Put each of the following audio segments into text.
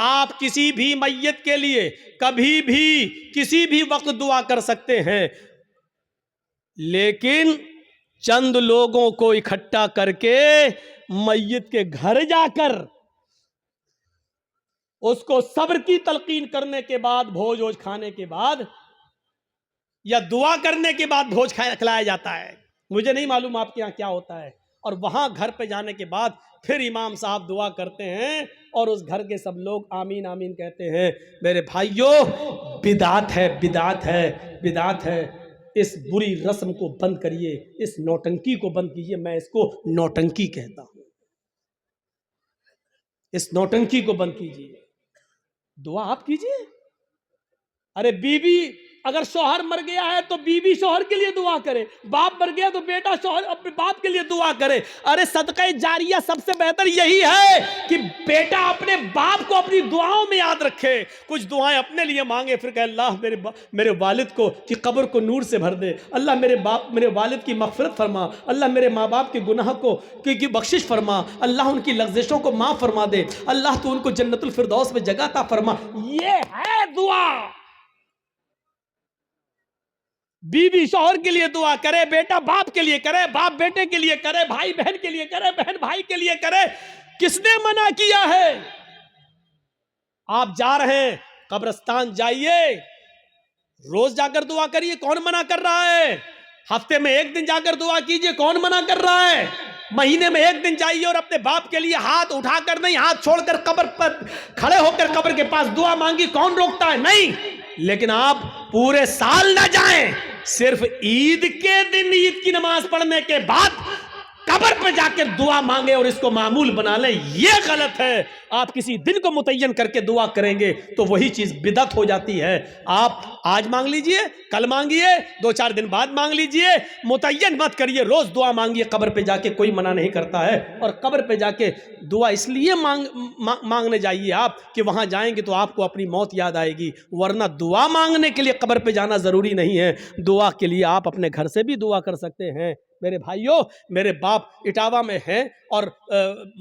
آپ کسی بھی میت کے لیے کبھی بھی کسی بھی وقت دعا کر سکتے ہیں، لیکن چند لوگوں کو اکٹھا کر کے میت کے گھر جا کر اس کو صبر کی تلقین کرنے کے بعد، بھوج ووج کھانے کے بعد یا دعا کرنے کے بعد بھوج کھلایا جاتا ہے۔ مجھے نہیں معلوم آپ کے یہاں کیا ہوتا ہے۔ اور وہاں گھر پہ جانے کے بعد پھر امام صاحب دعا کرتے ہیں اور اس گھر کے سب لوگ آمین آمین کہتے ہیں۔ میرے بھائیوں، بدعت ہے، بدعت ہے، بدعت ہے۔ اس بری رسم کو بند کریے، اس نوٹنکی کو بند کیجیے۔ میں اس کو نوٹنکی کہتا ہوں۔ اس نوٹنکی کو بند کیجیے، دعا آپ کیجیے۔ ارے بیوی اگر شوہر مر گیا ہے تو بیوی شوہر کے لیے دعا کرے، باپ مر گیا تو بیٹا شوہر اپنے باپ کے لیے دعا کرے۔ ارے صدقہ جاریہ سب سے بہتر یہی ہے کہ بیٹا اپنے باپ کو اپنی دعاؤں میں یاد رکھے، کچھ دعائیں اپنے لیے مانگے، پھر کہ اللہ میرے والد کو کی قبر کو نور سے بھر دے، اللہ میرے والد کی مغفرت فرما، اللہ میرے ماں باپ کے گناہ کو کی بخشش فرما، اللہ ان کی لغزشوں کو معاف فرما دے، اللہ تو ان کو جنت الفردوس میں جگہ عطا فرما۔ یہ ہے دعا۔ بیوی شوہر کے لیے دعا کرے، بیٹا باپ کے لیے کرے، باپ بیٹے کے لیے کرے، بھائی بہن کے لیے کرے، بہن بھائی کے لیے کرے۔ کس نے منع کیا ہے؟ آپ جا رہے ہیں قبرستان، جائیے، روز جا کر دعا کریے، کون منع کر رہا ہے؟ ہفتے میں ایک دن جا کر دعا کیجئے، کون منع کر رہا ہے؟ مہینے میں ایک دن جائیے اور اپنے باپ کے لیے ہاتھ اٹھا کر نہیں، ہاتھ چھوڑ کر قبر پر کھڑے ہو کر قبر کے پاس دعا مانگی، کون روکتا ہے؟ نہیں۔ لیکن آپ پورے سال نہ جائیں، صرف عید کے دن عید کی نماز پڑھنے کے بعد قبر پہ جا کے دعا مانگے اور اس کو معمول بنا لیں، یہ غلط ہے۔ آپ کسی دن کو متعین کر کے دعا کریں گے تو وہی چیز بدعت ہو جاتی ہے۔ آپ آج مانگ لیجئے، کل مانگیے، 2-4 دن بعد مانگ لیجئے، متعین مت کریے، روز دعا مانگیے قبر پہ جا کے، کوئی منع نہیں کرتا ہے۔ اور قبر پہ جا کے دعا اس لیے مانگنے جائیے آپ کہ وہاں جائیں گے تو آپ کو اپنی موت یاد آئے گی، ورنہ دعا مانگنے کے لیے قبر پہ جانا ضروری نہیں ہے۔ دعا کے لیے آپ اپنے گھر سے بھی دعا کر سکتے ہیں۔ میرے بھائیوں، میرے باپ اٹاوا میں ہیں اور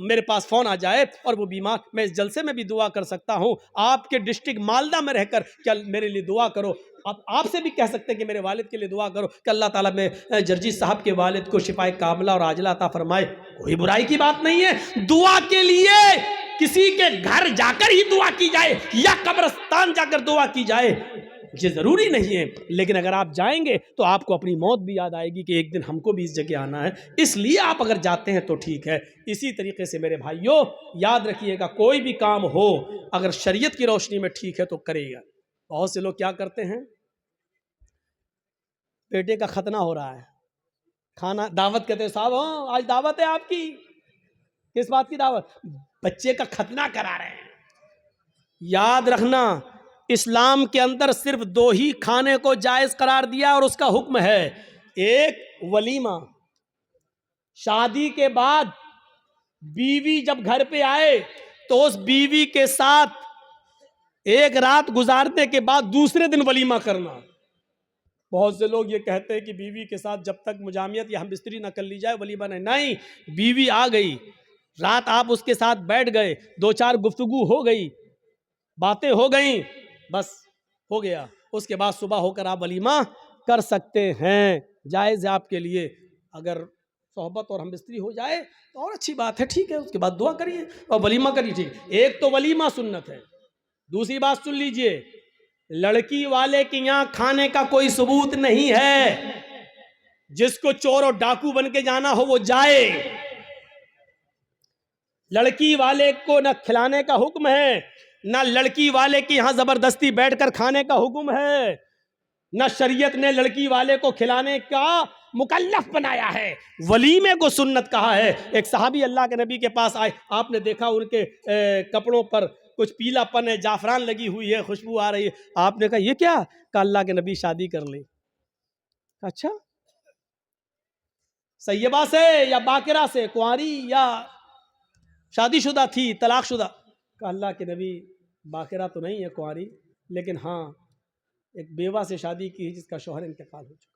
میرے پاس فون آ جائے اور وہ بیمار، میں اس جلسے میں بھی دعا کر سکتا ہوں۔ آپ کے ڈسٹرکٹ مالدہ میں رہ کر کیا میرے لیے دعا کرو؟ آپ سے بھی کہہ سکتے ہیں کہ میرے والد کے لیے دعا کرو کہ اللہ تعالیٰ میں جرجی صاحب کے والد کو شفائے کاملہ اور عاجلہ عطا فرمائے، کوئی برائی کی بات نہیں ہے۔ دعا کے لیے کسی کے گھر جا کر ہی دعا کی جائے یا قبرستان جا کر دعا کی جائے یہ ضروری نہیں ہے، لیکن اگر آپ جائیں گے تو آپ کو اپنی موت بھی یاد آئے گی کہ ایک دن ہم کو بھی اس جگہ آنا ہے، اس لیے آپ اگر جاتے ہیں تو ٹھیک ہے۔ اسی طریقے سے میرے بھائیوں یاد رکھیے گا، کوئی بھی کام ہو اگر شریعت کی روشنی میں ٹھیک ہے تو کرے گا۔ بہت سے لوگ کیا کرتے ہیں، بیٹے کا ختنہ ہو رہا ہے، کھانا دعوت کہتے ہیں، صاحب ہاں آج دعوت ہے آپ کی، کس بات کی دعوت؟ بچے کا ختنہ کرا رہے ہیں۔ یاد رکھنا، اسلام کے اندر صرف 2 ہی کھانے کو جائز قرار دیا اور اس کا حکم ہے، ایک ولیمہ، شادی کے بعد بیوی جب گھر پہ آئے تو اس بیوی کے ساتھ ایک رات گزارنے کے بعد دوسرے دن ولیمہ کرنا۔ بہت سے لوگ یہ کہتے ہیں کہ بیوی کے ساتھ جب تک مجامعت یا ہم بستری نہ کر لی جائے ولیمہ نہیں، بیوی آ گئی، رات آپ اس کے ساتھ بیٹھ گئے، 2-4 گفتگو ہو گئی، باتیں ہو گئیں، بس ہو گیا، اس کے بعد صبح ہو کر آپ ولیمہ کر سکتے ہیں، جائز ہے آپ کے لیے۔ اگر صحبت اور ہم بستری ہو جائے تو اور اچھی بات ہے، ٹھیک ہے، اس کے بعد دعا کریے اور ولیمہ کریے، ٹھیک ہے۔ ایک تو ولیمہ سنت ہے۔ دوسری بات سن لیجئے، لڑکی والے کے یہاں کھانے کا کوئی ثبوت نہیں ہے، جس کو چور اور ڈاکو بن کے جانا ہو وہ جائے، لڑکی والے کو نہ کھلانے کا حکم ہے، نہ لڑکی والے کے یہاں زبردستی بیٹھ کر کھانے کا حکم ہے، نہ شریعت نے لڑکی والے کو کھلانے کا مکلف بنایا ہے، ولیمے کو سنت کہا ہے۔ ایک صحابی اللہ کے نبی کے پاس آئے، آپ نے دیکھا ان کے کپڑوں پر کچھ پیلا پن ہے، جعفران لگی ہوئی ہے، خوشبو آ رہی ہے، آپ نے کہا یہ کیا؟ کہا اللہ کے نبی شادی کر لے۔ اچھا، سیبہ سے یا باکرہ سے، کنواری یا شادی شدہ تھی، طلاق شدہ؟ کہا اللہ کے نبی باکرہ تو نہیں ہے، کنواری، لیکن ہاں ایک بیوہ سے شادی کی جس کا شوہر انتقال ہو چکا۔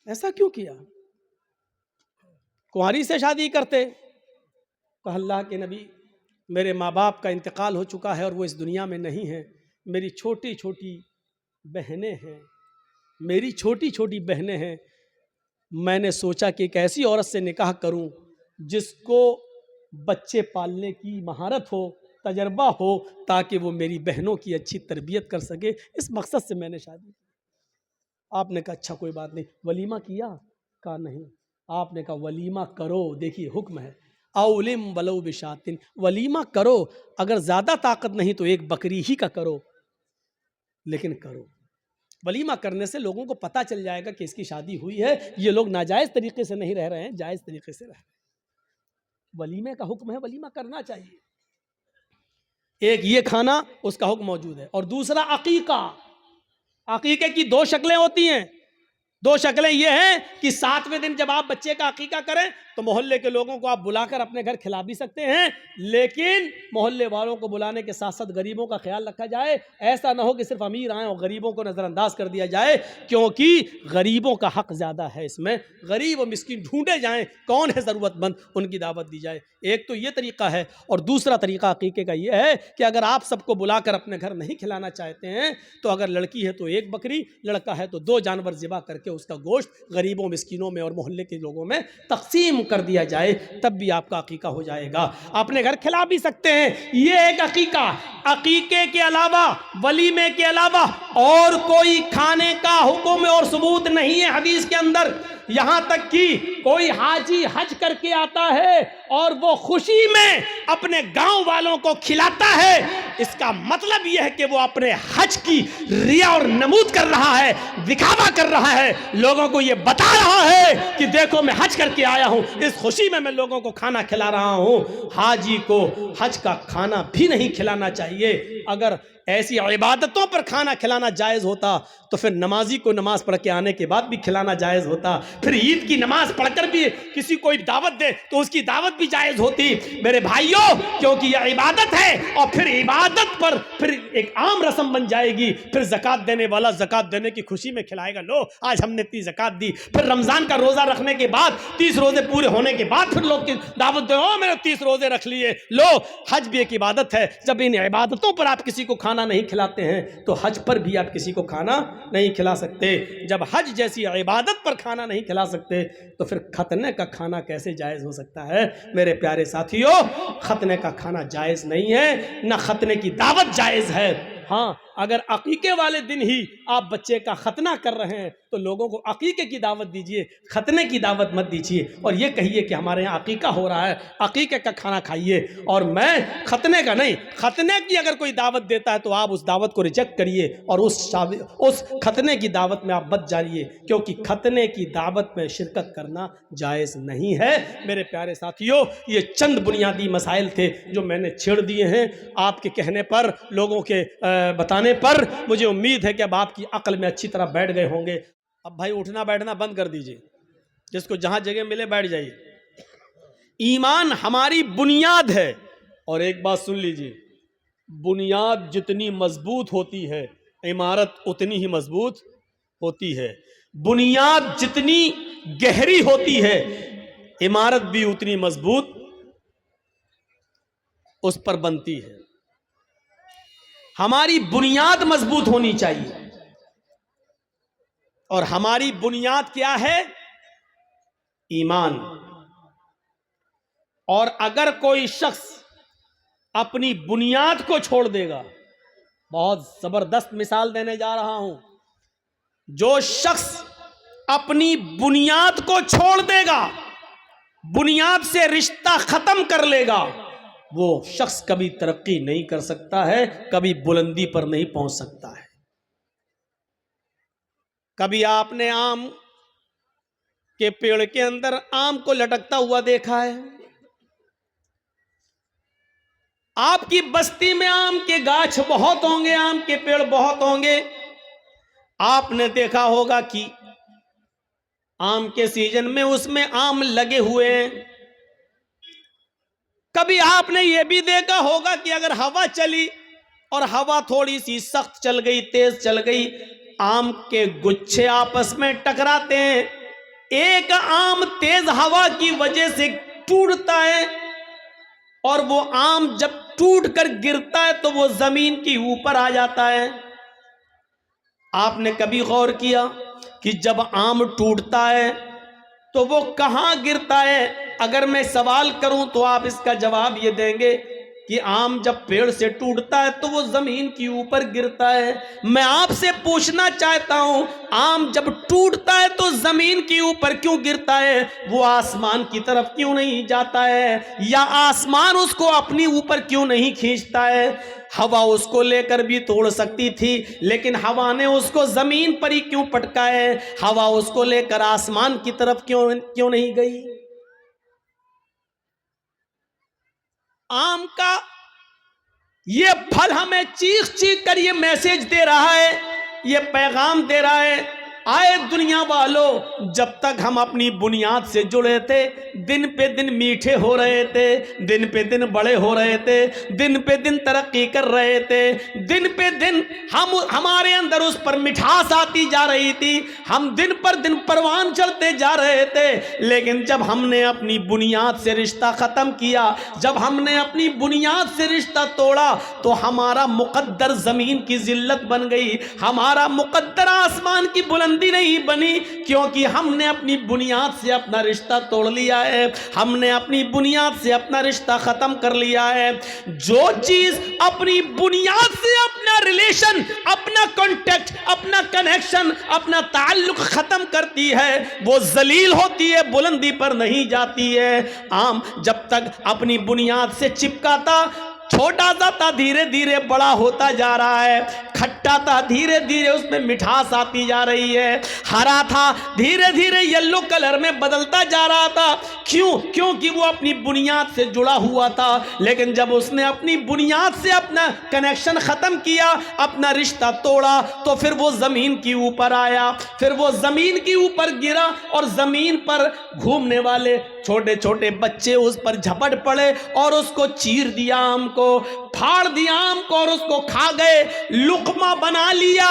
ایسا کیوں کیا؟ کنواری سے شادی کرتے؟ کہا اللہ کے نبی میرے ماں باپ کا انتقال ہو چکا ہے اور وہ اس دنیا میں نہیں ہیں. میری چھوٹی چھوٹی بہنیں ہیں، میری چھوٹی چھوٹی بہنیں ہیں. میں نے سوچا کہ ایک ایسی عورت سے نکاح کروں جس کو بچے پالنے کی مہارت ہو، تجربہ ہو، تاکہ وہ میری بہنوں کی اچھی تربیت کر سکے. اس مقصد سے میں نے شادی کی. آپ نے کہا اچھا کوئی بات نہیں، ولیمہ کیا؟ کہا نہیں. آپ نے کہا ولیمہ کرو. دیکھیے حکم ہے، اولم ولو بشاتن، ولیمہ کرو. اگر زیادہ طاقت نہیں تو ایک بکری ہی کا کرو، لیکن کرو. ولیمہ کرنے سے لوگوں کو پتہ چل جائے گا کہ اس کی شادی ہوئی ہے، یہ لوگ ناجائز طریقے سے نہیں رہ رہے ہیں، جائز طریقے سے رہ رہے ہیں. ولیمے کا حکم ہے، ولیمہ کرنا چاہیے. ایک یہ کھانا اس کا حکم موجود ہے. اور دوسرا عقیقہ. عقیقے کی دو شکلیں ہوتی ہیں. دو شکلیں یہ ہیں کہ 7ویں دن جب آپ بچے کا عقیقہ کریں تو محلے کے لوگوں کو آپ بلا کر اپنے گھر کھلا بھی سکتے ہیں، لیکن محلے والوں کو بلانے کے ساتھ ساتھ غریبوں کا خیال رکھا جائے. ایسا نہ ہو کہ صرف امیر آئیں اور غریبوں کو نظر انداز کر دیا جائے، کیونکہ غریبوں کا حق زیادہ ہے اس میں. غریب و مسکین ڈھونڈے جائیں، کون ہے ضرورت مند، ان کی دعوت دی جائے. ایک تو یہ طریقہ ہے. اور دوسرا طریقہ عقیقے کا یہ ہے کہ اگر آپ سب کو بلا کر اپنے گھر نہیں کھلانا چاہتے ہیں تو اگر لڑکی ہے تو ایک بکری، لڑکا ہے تو 2 جانور ذبح کر کے اس کا گوشت غریبوں مسکینوں میں اور محلے کے لوگوں میں تقسیم کر دیا جائے، تب بھی آپ کا عقیقہ ہو جائے گا. اپنے گھر کھلا بھی سکتے ہیں. یہ ایک عقیقہ. عقیقے کے علاوہ، ولیمے کے علاوہ اور کوئی کھانے کا حکم اور ثبوت نہیں ہے حدیث کے اندر. یہاں تک کہ کوئی حاجی حج کر کے آتا ہے اور وہ خوشی میں اپنے گاؤں والوں کو کھلاتا ہے، اس کا مطلب یہ ہے کہ وہ اپنے حج کی ریا اور نمود کر رہا ہے، دکھاوا کر رہا ہے، لوگوں کو یہ بتا رہا ہے کہ دیکھو میں حج کر کے آیا ہوں، اس خوشی میں لوگوں کو کھانا کھلا رہا ہوں. حاجی کو حج کا کھانا بھی نہیں کھلانا چاہیے. اگر ایسی عبادتوں پر کھانا کھلانا جائز ہوتا تو پھر نمازی کو نماز پڑھ کے آنے کے بعد بھی کھلانا جائز ہوتا. پھر عید کی نماز پڑھ کر بھی کسی کو دعوت دے تو اس کی دعوت بھی جائز ہوتی. میرے بھائیوں، کیونکہ یہ عبادت ہے اور پھر عبادت پر پھر ایک عام رسم بن جائے گی. پھر زکوٰۃ دینے والا زکوٰۃ دینے کی خوشی میں کھلائے گا، لو آج ہم نے 30 زکوٰۃ دی. پھر رمضان کا روزہ رکھنے کے بعد 30 روزے پورے ہونے کے بعد پھر لوگ کی دعوت دے، او میں نے 30 روزے رکھ لیے. لو، حج بھی ایک عبادت ہے. جب ان عبادتوں پر آپ کسی کو کھانا نہیں کھلاتے ہیں تو حج پر بھی آپ کسی کو کھانا نہیں کھلا سکتے. جب حج جیسی عبادت پر کھانا نہیں کھلا سکتے تو پھر ختنے کا کھانا کیسے جائز ہو سکتا ہے؟ میرے پیارے ساتھیوں، ختنے کا کھانا جائز نہیں ہے، نہ ختنے کی دعوت جائز ہے. ہاں، اگر عقیقے والے دن ہی آپ بچے کا ختنہ کر رہے ہیں تو لوگوں کو عقیقے کی دعوت دیجئے، ختنے کی دعوت مت دیجئے. اور یہ کہیے کہ ہمارے یہاں عقیقہ ہو رہا ہے، عقیقے کا کھانا کھائیے، اور میں ختنے کا نہیں. ختنے کی اگر کوئی دعوت دیتا ہے تو آپ اس دعوت کو ریجیکٹ کریے اور اس ختنے کی دعوت میں آپ بچ جائیے، کیونکہ ختنے کی دعوت میں شرکت کرنا جائز نہیں ہے. میرے پیارے ساتھیوں، یہ چند بنیادی مسائل تھے جو میں نے چھیڑ دیے ہیں آپ کے کہنے پر، لوگوں کے بتانے پر. مجھے امید ہے کہ اب آپ کی عقل میں اچھی طرح بیٹھ گئے ہوں گے. اب بھائی اٹھنا بیٹھنا بند کر دیجئے، جس کو جہاں جگہ ملے بیٹھ جائیے. ایمان ہماری بنیاد ہے. اور ایک بات سن لیجئے، بنیاد جتنی مضبوط ہوتی ہے عمارت اتنی ہی مضبوط ہوتی ہے. بنیاد جتنی گہری ہوتی ہے عمارت بھی اتنی مضبوط اس پر بنتی ہے. ہماری بنیاد مضبوط ہونی چاہیے. اور ہماری بنیاد کیا ہے؟ ایمان. اور اگر کوئی شخص اپنی بنیاد کو چھوڑ دے گا، بہت زبردست مثال دینے جا رہا ہوں، جو شخص اپنی بنیاد کو چھوڑ دے گا، بنیاد سے رشتہ ختم کر لے گا، وہ شخص کبھی ترقی نہیں کر سکتا ہے، کبھی بلندی پر نہیں پہنچ سکتا ہے. کبھی آپ نے آم کے پیڑ کے اندر آم کو لٹکتا ہوا دیکھا ہے؟ آپ کی بستی میں آم کے گاچھ بہت ہوں گے، آم کے پیڑ بہت ہوں گے. آپ نے دیکھا ہوگا کہ آم کے سیزن میں اس میں آم لگے ہوئے ہیں. کبھی آپ نے یہ بھی دیکھا ہوگا کہ اگر ہوا چلی اور ہوا تھوڑی سی سخت چل گئی، تیز چل گئی، آم کے گچھے آپس میں ٹکراتے ہیں، ایک آم تیز ہوا کی وجہ سے ٹوٹتا ہے اور وہ آم جب ٹوٹ کر گرتا ہے تو وہ زمین کے اوپر آ جاتا ہے. آپ نے کبھی غور کیا کہ جب آم ٹوٹتا ہے تو وہ کہاں گرتا ہے؟ اگر میں سوال کروں تو آپ اس کا جواب یہ دیں گے کہ آم جب پیڑ سے ٹوٹتا ہے تو وہ زمین کے اوپر گرتا ہے. میں آپ سے پوچھنا چاہتا ہوں آم جب ٹوٹتا ہے تو زمین کے اوپر کیوں گرتا ہے؟ وہ آسمان کی طرف کیوں نہیں جاتا ہے؟ یا آسمان اس کو اپنی اوپر کیوں نہیں کھینچتا ہے؟ ہوا اس کو لے کر بھی توڑ سکتی تھی لیکن ہوا نے اس کو زمین پر ہی کیوں پٹکا ہے؟ ہوا اس کو لے کر آسمان کی طرف کیوں نہیں گئی؟ آم کا یہ پھل ہمیں چیخ چیخ کر یہ میسج دے رہا ہے، یہ پیغام دے رہا ہے، آئے دنیا والوں، جب تک ہم اپنی بنیاد سے جڑے تھے دن پہ دن میٹھے ہو رہے تھے، دن پہ دن بڑے ہو رہے تھے، دن پہ دن ترقی کر رہے تھے، دن پہ دن ہمارے اندر اس پر مٹھاس آتی جا رہی تھی، ہم دن پر دن پروان چڑھتے جا رہے تھے. لیکن جب ہم نے اپنی بنیاد سے رشتہ ختم کیا، جب ہم نے اپنی بنیاد سے رشتہ توڑا تو ہمارا مقدر زمین کی ذلت بن گئی، ہمارا مقدر آسمان کی بلندی نہیں بنی، کیونکہ ہم نے اپنی بنیاد سے اپنا رشتہ توڑ لیا ہے، ہم نے اپنی بنیاد سے اپنا رشتہ ختم کر لیا ہے. جو چیز اپنی بنیاد سے اپنا ریلیشن، اپنا کانٹیکٹ، اپنا کنیکشن، اپنا تعلق ختم کرتی ہے وہ ذلیل ہوتی ہے، بلندی پر نہیں جاتی ہے. آم جب تک اپنی بنیاد سے چپکا تھا چھوٹا سا تھا، دھیرے دھیرے بڑا ہوتا جا رہا ہے، کھٹا تھا دھیرے دھیرے اس میں مٹھاس آتی جا رہی ہے، ہرا تھا دھیرے دھیرے یلو کلر میں بدلتا جا رہا تھا. کیونکہ وہ اپنی بنیاد سے جڑا ہوا تھا. لیکن جب اس نے اپنی بنیاد سے اپنا کنیکشن ختم کیا، اپنا رشتہ توڑا، تو پھر وہ زمین کے اوپر آیا، پھر وہ زمین کے اوپر گرا اور زمین پر گھومنے والے چھوٹے چھوٹے بچے اس پر جھپٹ پڑے اور اس کو چیر دیا، آم کو پھاڑ دیا، آم کو، اور اس کو کھا گئے، لقمہ بنا لیا.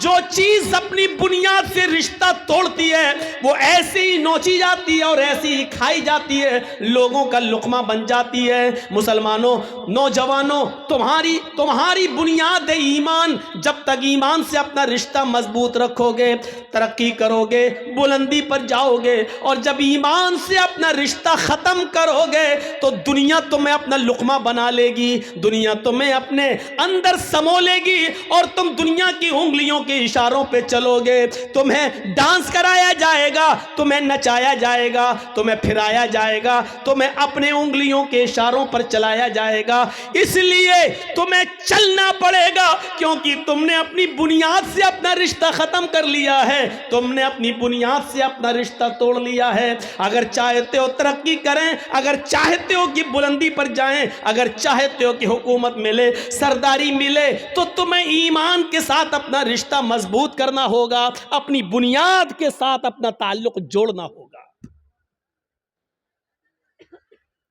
جو چیز اپنی بنیاد سے رشتہ توڑتی ہے وہ ایسے ہی نوچی جاتی ہے اور ایسی ہی کھائی جاتی ہے، لوگوں کا لقمہ بن جاتی ہے. مسلمانوں، نوجوانوں، تمہاری بنیاد ایمان، جب تک ایمان سے اپنا رشتہ مضبوط رکھو گے ترقی کرو گے، بلندی پر جاؤ گے. اور جب ایمان سے اپنا رشتہ ختم کرو گے تو دنیا تمہیں اپنا لقمہ بنا لے گی، دنیا تمہیں اپنے اندر سمو لے گی اور تم دنیا کی انگلیوں کے اشاروں پہ چلو گے. تمہیں ڈانس کرایا جائے گا، تمہیں نچایا جائے گا، تمہیں پھرایا جائے گا، تمہیں اپنے انگلیوں کے اشاروں پر چلایا جائے گا. اس لیے تمہیں چلنا پڑے گا کیونکہ تم نے اپنی بنیاد سے اپنا رشتہ ختم کر لیا ہے، تم نے اپنی بنیاد سے اپنا رشتہ توڑ لیا ہے. اگر چاہتے ہو ترقی کریں، اگر چاہتے ہو کہ بلندی پر جائیں، اگر چاہتے ہو کہ حکومت ملے، سرداری ملے، تو تمہیں ایمان کے ساتھ اپنا رشتہ مضبوط کرنا ہوگا، اپنی بنیاد کے ساتھ اپنا تعلق جوڑنا ہوگا.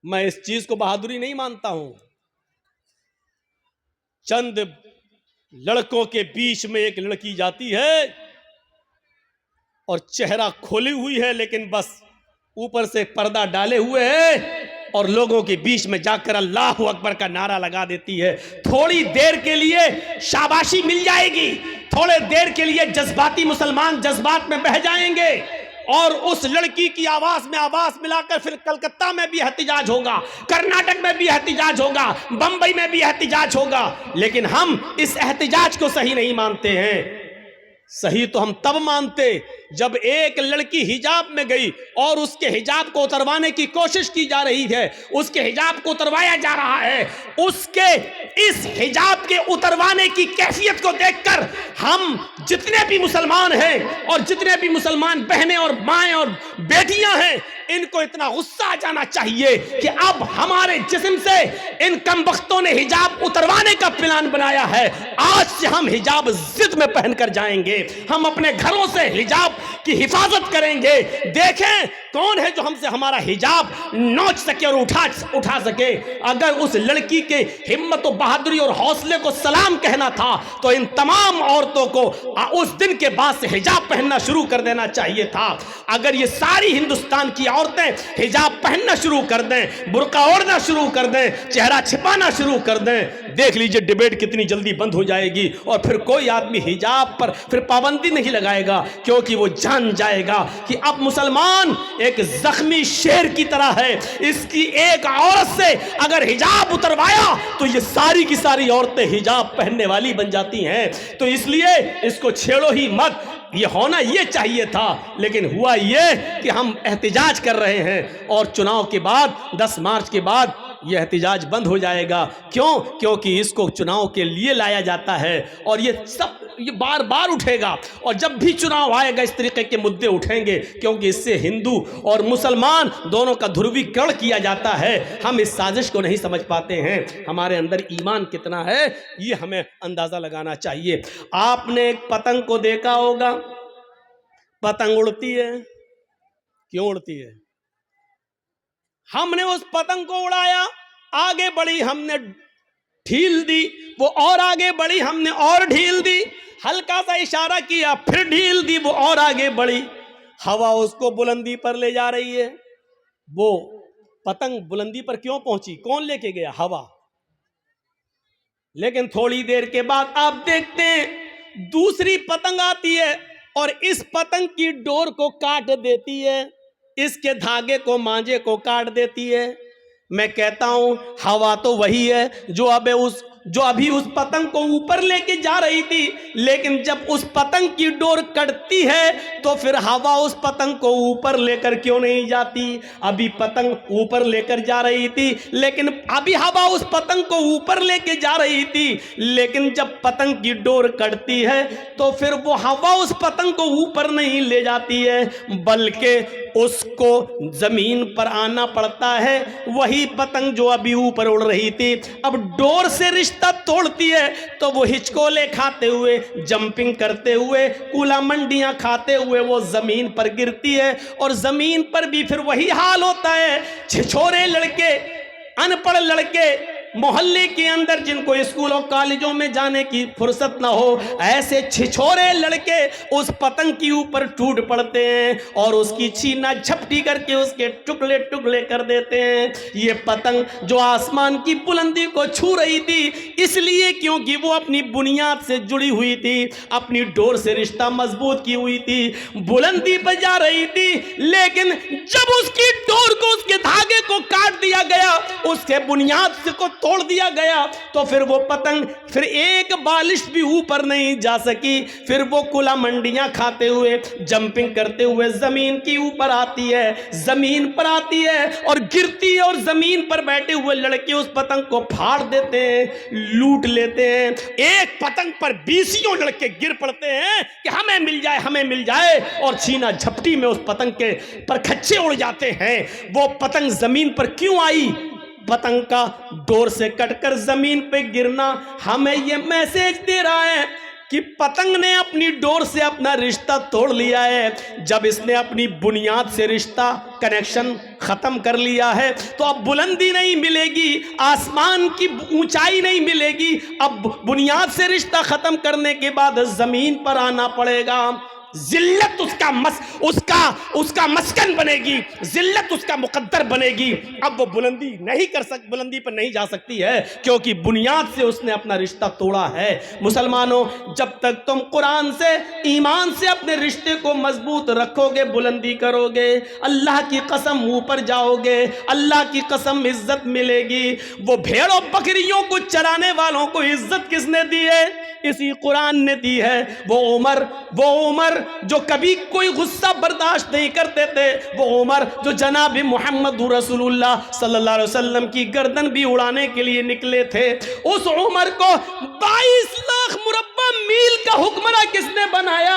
میں اس چیز کو بہادری نہیں مانتا ہوں. چند لڑکوں کے بیچ میں ایک لڑکی جاتی ہے اور چہرہ کھولی ہوئی ہے لیکن بس اوپر سے پردہ ڈالے ہوئے ہے اور لوگوں کے بیچ میں جا کر اللہ اکبر کا نعرہ لگا دیتی ہے. تھوڑی دیر کے لیے شاباشی مل جائے گی، تھوڑے دیر کے لیے جذباتی مسلمان جذبات میں بہہ جائیں گے اور اس لڑکی کی آواز میں آواز ملا کر پھر کلکتہ میں بھی احتجاج ہوگا، کرناٹک میں بھی احتجاج ہوگا، بمبئی میں بھی احتجاج ہوگا. لیکن ہم اس احتجاج کو صحیح نہیں مانتے ہیں. صحیح تو ہم تب مانتے جب ایک لڑکی حجاب میں گئی اور اس کے حجاب کو اتروانے کی کوشش کی جا رہی ہے، اس کے حجاب کو اتروایا جا رہا ہے، اس کے اس حجاب کے اتروانے کی کیفیت کو دیکھ کر ہم جتنے بھی مسلمان ہیں اور جتنے بھی مسلمان بہنیں اور مائیں اور بیٹیاں ہیں ان کو اتنا غصہ آ جانا چاہیے کہ اب ہمارے جسم سے ان کمبختوں نے حجاب اتروانے کا پلان بنایا ہے. آج سے ہم حجاب ضد میں پہن کر جائیں گے، ہم اپنے گھروں سے حجاب کی حفاظت کریں گے. دیکھیں کون ہے جو ہم سے ہمارا حجاب نوچ سکے اور اٹھا سکے. اگر اس لڑکی کے ہمت و بہادری اور حوصلے کو سلام کہنا تھا تو ان تمام عورتوں کو اس دن کے بعد سے حجاب پہننا شروع کر دینا چاہیے تھا. اگر یہ ساری ہندوستان کی عورتیں حجاب پہننا شروع کر دیں, برقع اوڑھنا شروع کر دیں, چہرہ چھپانا شروع کر دیں, دیکھ لیجئے ڈیبیٹ کتنی جلدی بند ہو جائے گی, اور پھر کوئی آدمی حجاب پر پھر پابندی نہیں لگائے گا, کیونکہ وہ جان جائے گا کہ اب مسلمان ایک زخمی شیر کی طرح ہے. اس کی ایک عورت سے اگر حجاب اتروایا تو یہ ساری کی ساری عورتیں حجاب پہننے والی بن جاتی ہیں. تو اس لیے اس کو چھیڑو ہی مت. یہ ہونا یہ چاہیے تھا, لیکن ہوا یہ کہ ہم احتجاج کر رہے ہیں, اور چناؤ کے بعد 10 مارچ کے بعد یہ احتجاج بند ہو جائے گا. کیوں؟ کیونکہ اس کو چناؤ کے لیے لایا جاتا ہے, اور یہ بار بار اٹھے گا, اور جب بھی چناؤ آئے گا اس طریقے کے مدعے اٹھیں گے, کیونکہ اس سے ہندو اور مسلمان دونوں کا دھرویکرن کیا جاتا ہے. ہم اس سازش کو نہیں سمجھ پاتے ہیں. ہمارے اندر ایمان کتنا ہے یہ ہمیں اندازہ لگانا چاہیے. آپ نے ایک پتنگ کو دیکھا ہوگا, پتنگ اڑتی ہے. کیوں اڑتی ہے؟ ہم نے اس پتنگ کو اڑایا, آگے بڑھی, ہم نے ڈھیل دی, وہ اور آگے بڑھی, ہم نے اور ڈھیل دی, ہلکا سا اشارہ کیا, پھر ڈھیل دی, وہ اور آگے بڑھی. ہوا اس کو بلندی پر لے جا رہی ہے. وہ پتنگ بلندی پر کیوں پہنچی؟ کون لے کے گیا؟ ہوا. لیکن تھوڑی دیر کے بعد آپ دیکھتے ہیں دوسری پتنگ آتی ہے اور اس پتنگ کی ڈور کو کاٹ دیتی ہے, اس کے دھاگے کو, مانجے کو کاٹ دیتی ہے. میں کہتا ہوں ہوا تو وہی ہے جو ابھی اس پتنگ کو اوپر لے کے جا رہی تھی, لیکن جب اس پتنگ کی ڈور کٹتی ہے تو پھر ہوا اس پتنگ کو اوپر لے کر کیوں نہیں جاتی؟ ابھی پتنگ اوپر لے کر جا رہی تھی, لیکن ابھی ہوا اس پتنگ کو اوپر لے کے جا رہی تھی, لیکن جب پتنگ کی ڈور کٹتی ہے تو پھر وہ ہوا اس پتنگ کو اوپر نہیں لے جاتی ہے, بلکہ اس کو زمین پر آنا پڑتا ہے. وہی پتنگ جو ابھی اوپر اڑ رہی تھی اب ڈور سے رشتہ توڑتی ہے تو وہ ہچکولے کھاتے ہوئے, جمپنگ کرتے ہوئے, کولا منڈیاں کھاتے ہوئے وہ زمین پر گرتی ہے, اور زمین پر بھی پھر وہی حال ہوتا ہے. چھچورے لڑکے, ان پڑھ لڑکے محلے کے اندر جن کو اسکولوں کالجوں میں جانے کی فرصت نہ ہو, ایسے چھچورے لڑکے اس پتنگ کی اوپر ٹوٹ پڑتے ہیں اور اس کی چھینا جھپٹی کر کے اس کے ٹکڑے ٹکڑے کر دیتے ہیں. یہ پتنگ جو آسمان کی بلندی کو چھو رہی تھی اس لیے کیونکہ وہ اپنی بنیاد سے جڑی ہوئی تھی, اپنی ڈور سے رشتہ مضبوط کی ہوئی تھی, بلندی پہ جا رہی تھی, لیکن جب اس کی ڈور کو, اس کے دھاگے کو کاٹ دیا گیا, اس کے بنیاد سے کو توڑ دیا گیا, تو پھر وہ پتنگ پھر ایک بالش بھی اوپر نہیں جا سکی. پھر وہ کلا منڈیاں کھاتے ہوئے, جمپنگ کرتے ہوئے زمین کی اوپر آتی ہے, زمین پر آتی ہے اور گرتی ہے, اور زمین پر بیٹھے ہوئے لڑکے اس پتنگ کو پھاڑ دیتے ہیں, لوٹ لیتے ہیں. ایک پتنگ پر 20 لڑکے گر پڑتے ہیں کہ ہمیں مل جائے, ہمیں مل جائے, اور چھینا جھپٹی میں اس پتنگ کے پر کھچے اڑ جاتے ہیں. وہ پتنگ زمین پر کیوں آئی؟ پتنگ کا ڈور سے کٹ کر زمین پہ گرنا ہمیں یہ میسج دے رہا ہے کہ پتنگ نے اپنی ڈور سے اپنا رشتہ توڑ لیا ہے. جب اس نے اپنی بنیاد سے رشتہ, کنیکشن ختم کر لیا ہے تو اب بلندی نہیں ملے گی, آسمان کی اونچائی نہیں ملے گی. اب بنیاد سے رشتہ ختم کرنے کے بعد زمین پر آنا پڑے گا. ذلت اس کا مسکن بنے گی, ذلت اس کا مقدر بنے گی. اب وہ بلندی پر نہیں جا سکتی ہے کیونکہ بنیاد سے اس نے اپنا رشتہ توڑا ہے. مسلمانوں, جب تک تم قرآن سے, ایمان سے اپنے رشتے کو مضبوط رکھو گے, بلندی کرو گے, اللہ کی قسم اوپر جاؤ گے, اللہ کی قسم عزت ملے گی. وہ بھیڑوں بکریوں کو چرانے والوں کو عزت کس نے دی ہے؟ اسی قرآن نے دی ہے. وہ عمر جو کبھی کوئی غصہ برداشت نہیں کرتے تھے, وہ عمر جو جناب محمد رسول اللہ صلی اللہ علیہ وسلم کی گردن بھی اڑانے کے لیے نکلے تھے, اس عمر کو 22 لاکھ مربع میل کا حکمراں کس نے بنایا؟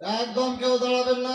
একদম কেউ দাঁড়াবেন না।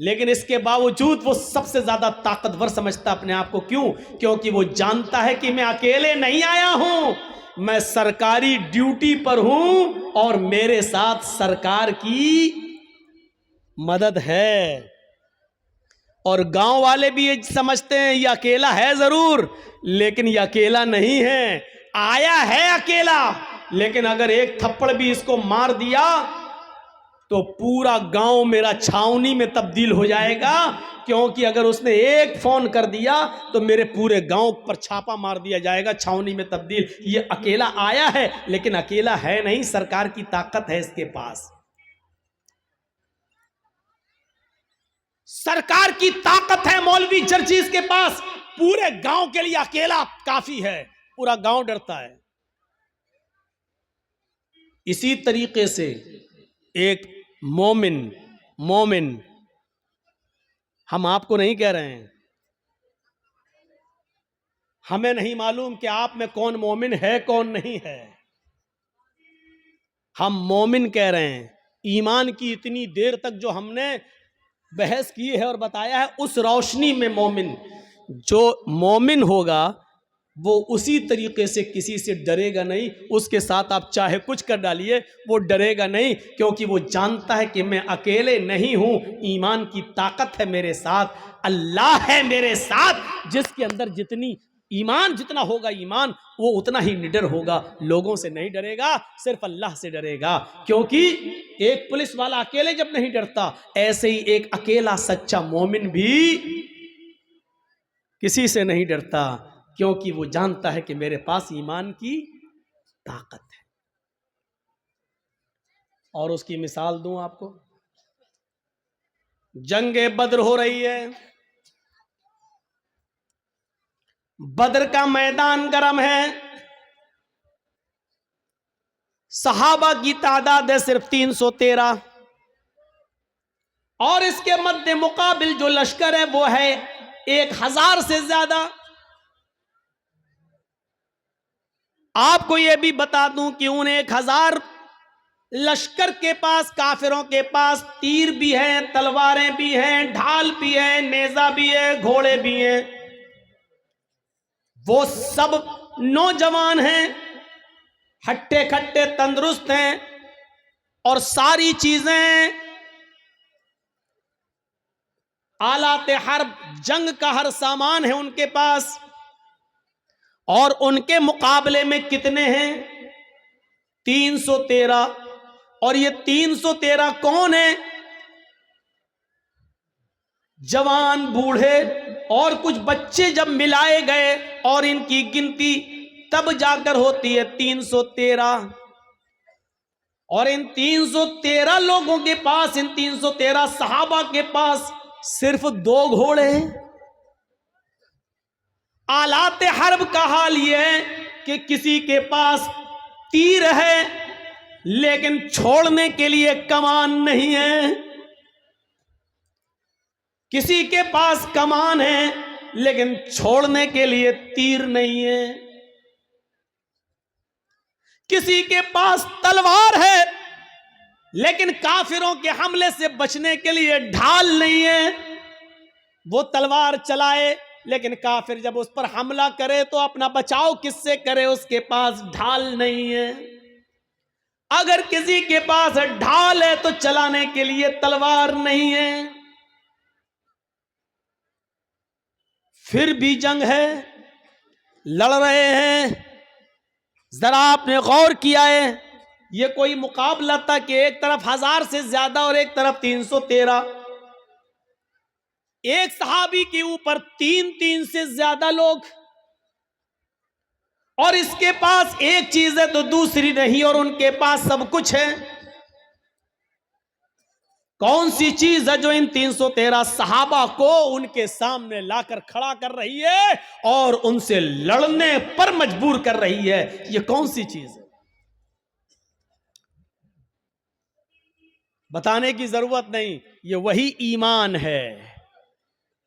لیکن اس کے باوجود وہ سب سے زیادہ طاقتور سمجھتا اپنے آپ کو. کیوں؟ کیونکہ وہ جانتا ہے کہ میں اکیلے نہیں آیا ہوں، میں سرکاری ڈیوٹی پر ہوں اور میرے ساتھ سرکار کی مدد ہے. اور گاؤں والے بھی یہ سمجھتے ہیں یہ اکیلا ہے ضرور، لیکن یہ اکیلا نہیں ہے، آیا ہے اکیلا، لیکن اگر ایک تھپڑ بھی اس کو مار دیا تو پورا گاؤں میرا چھاؤنی میں تبدیل ہو جائے گا. کیونکہ اگر اس نے ایک فون کر دیا تو میرے پورے گاؤں پر چھاپا مار دیا جائے گا، چھاؤنی میں تبدیل. یہ اکیلا آیا ہے لیکن اکیلا ہے نہیں، سرکار کی طاقت ہے اس کے پاس، سرکار کی طاقت ہے مولوی چرچیز کے پاس. پورے گاؤں کے لیے اکیلا کافی ہے، پورا گاؤں ڈرتا ہے. اسی طریقے سے ایک مومن ہم آپ کو نہیں کہہ رہے ہیں، ہمیں نہیں معلوم کہ آپ میں کون مومن ہے کون نہیں ہے، ہم مومن کہہ رہے ہیں. ایمان کی اتنی دیر تک جو ہم نے بحث کی ہے اور بتایا ہے، اس روشنی میں جو مومن ہوگا وہ اسی طریقے سے کسی سے ڈرے گا نہیں. اس کے ساتھ آپ چاہے کچھ کر ڈالیے وہ ڈرے گا نہیں، کیونکہ وہ جانتا ہے کہ میں اکیلے نہیں ہوں، ایمان کی طاقت ہے میرے ساتھ، اللہ ہے میرے ساتھ. جس کے اندر جتنا ہوگا ایمان وہ اتنا ہی نڈر ہوگا، لوگوں سے نہیں ڈرے گا، صرف اللہ سے ڈرے گا. کیونکہ ایک پولیس والا اکیلے جب نہیں ڈرتا، ایسے ہی ایک اکیلا سچا مومن بھی کسی سے نہیں ڈرتا، کیونکہ وہ جانتا ہے کہ میرے پاس ایمان کی طاقت ہے. اور اس کی مثال دوں آپ کو، جنگ بدر ہو رہی ہے، بدر کا میدان گرم ہے، صحابہ کی تعداد ہے صرف 313، اور اس کے مد مقابل جو لشکر ہے وہ ہے 1000 سے زیادہ. آپ کو یہ بھی بتا دوں کہ ان 1000 لشکر کے پاس، کافروں کے پاس تیر بھی ہیں، تلواریں بھی ہیں، ڈھال بھی ہیں، نیزہ بھی ہے، گھوڑے بھی ہیں. وہ سب نوجوان ہیں، ہٹے کھٹے تندرست ہیں، اور ساری چیزیں آلات حرب، جنگ کا ہر سامان ہے ان کے پاس. اور ان کے مقابلے میں کتنے ہیں؟ 313. اور یہ 313 کون ہیں؟ جوان، بوڑھے اور کچھ بچے جب ملائے گئے اور ان کی گنتی تب جا کر ہوتی ہے 313. اور ان 313 لوگوں کے پاس، ان 313 صحابہ کے پاس صرف 2 گھوڑے ہیں. آلات حرب کا حال یہ ہے کہ کسی کے پاس تیر ہے لیکن چھوڑنے کے لیے کمان نہیں ہے، کسی کے پاس کمان ہے لیکن چھوڑنے کے لیے تیر نہیں ہے، کسی کے پاس تلوار ہے لیکن کافروں کے حملے سے بچنے کے لیے ڈھال نہیں ہے. وہ تلوار چلائے لیکن کافر جب اس پر حملہ کرے تو اپنا بچاؤ کس سے کرے؟ اس کے پاس ڈھال نہیں ہے. اگر کسی کے پاس ڈھال ہے تو چلانے کے لیے تلوار نہیں ہے. پھر بھی جنگ ہے، لڑ رہے ہیں. ذرا آپ نے غور کیا ہے، یہ کوئی مقابلہ تھا کہ ایک طرف 1000 سے زیادہ اور ایک طرف 313. ایک صحابی کے اوپر 3 سے زیادہ لوگ، اور اس کے پاس ایک چیز ہے تو دوسری نہیں، اور ان کے پاس سب کچھ ہے. کون سی چیز ہے جو ان 313 صحابہ کو ان کے سامنے لا کر کھڑا کر رہی ہے اور ان سے لڑنے پر مجبور کر رہی ہے؟ یہ کون سی چیز ہے؟ بتانے کی ضرورت نہیں، یہ وہی ایمان ہے،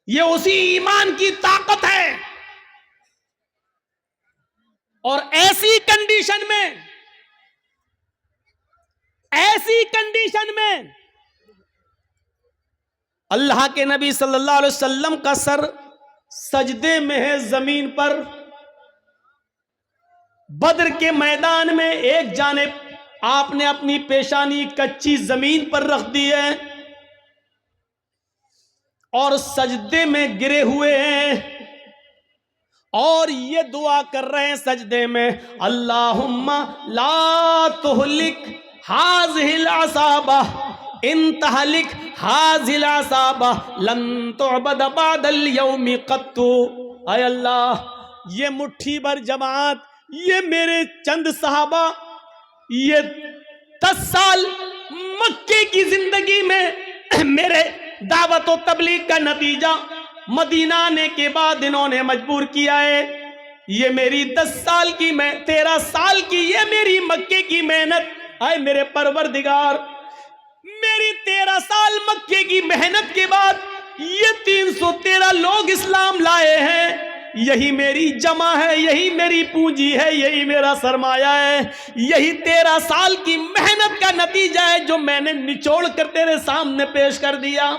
یہ اسی ایمان کی طاقت ہے. اور ایسی کنڈیشن میں اللہ کے نبی صلی اللہ علیہ وسلم کا سر سجدے میں ہے زمین پر. بدر کے میدان میں ایک جانب آپ نے اپنی پیشانی کچی زمین پر رکھ دی ہے اور سجدے میں گرے ہوئے ہیں اور یہ دعا کر رہے ہیں سجدے میں, اللہم لا تہلک ہذہ العصابہ ان تہلک ہذہ العصابہ لن تعبد بعد اليوم قط. اے اللہ, یہ مٹھی بھر جماعت, یہ میرے چند صحابہ, یہ 10 سال مکے کی زندگی میں میرے دعوت و تبلیغ کا نتیجہ مدینہ آنے کے بعد انہوں نے مجبور کیا ہے. یہ میری 10 سال کی 13 سال کی یہ میری مکے کی محنت, اے میرے پروردگار, میری 13 سال مکے کی محنت کے بعد یہ 313 لوگ اسلام لائے ہیں. یہی میری جمع ہے, یہی میری پونجی ہے, یہی میرا سرمایہ ہے, یہی 13 سال کی محنت کا نتیجہ ہے جو میں نے نچوڑ کر تیرے سامنے پیش کر دیا.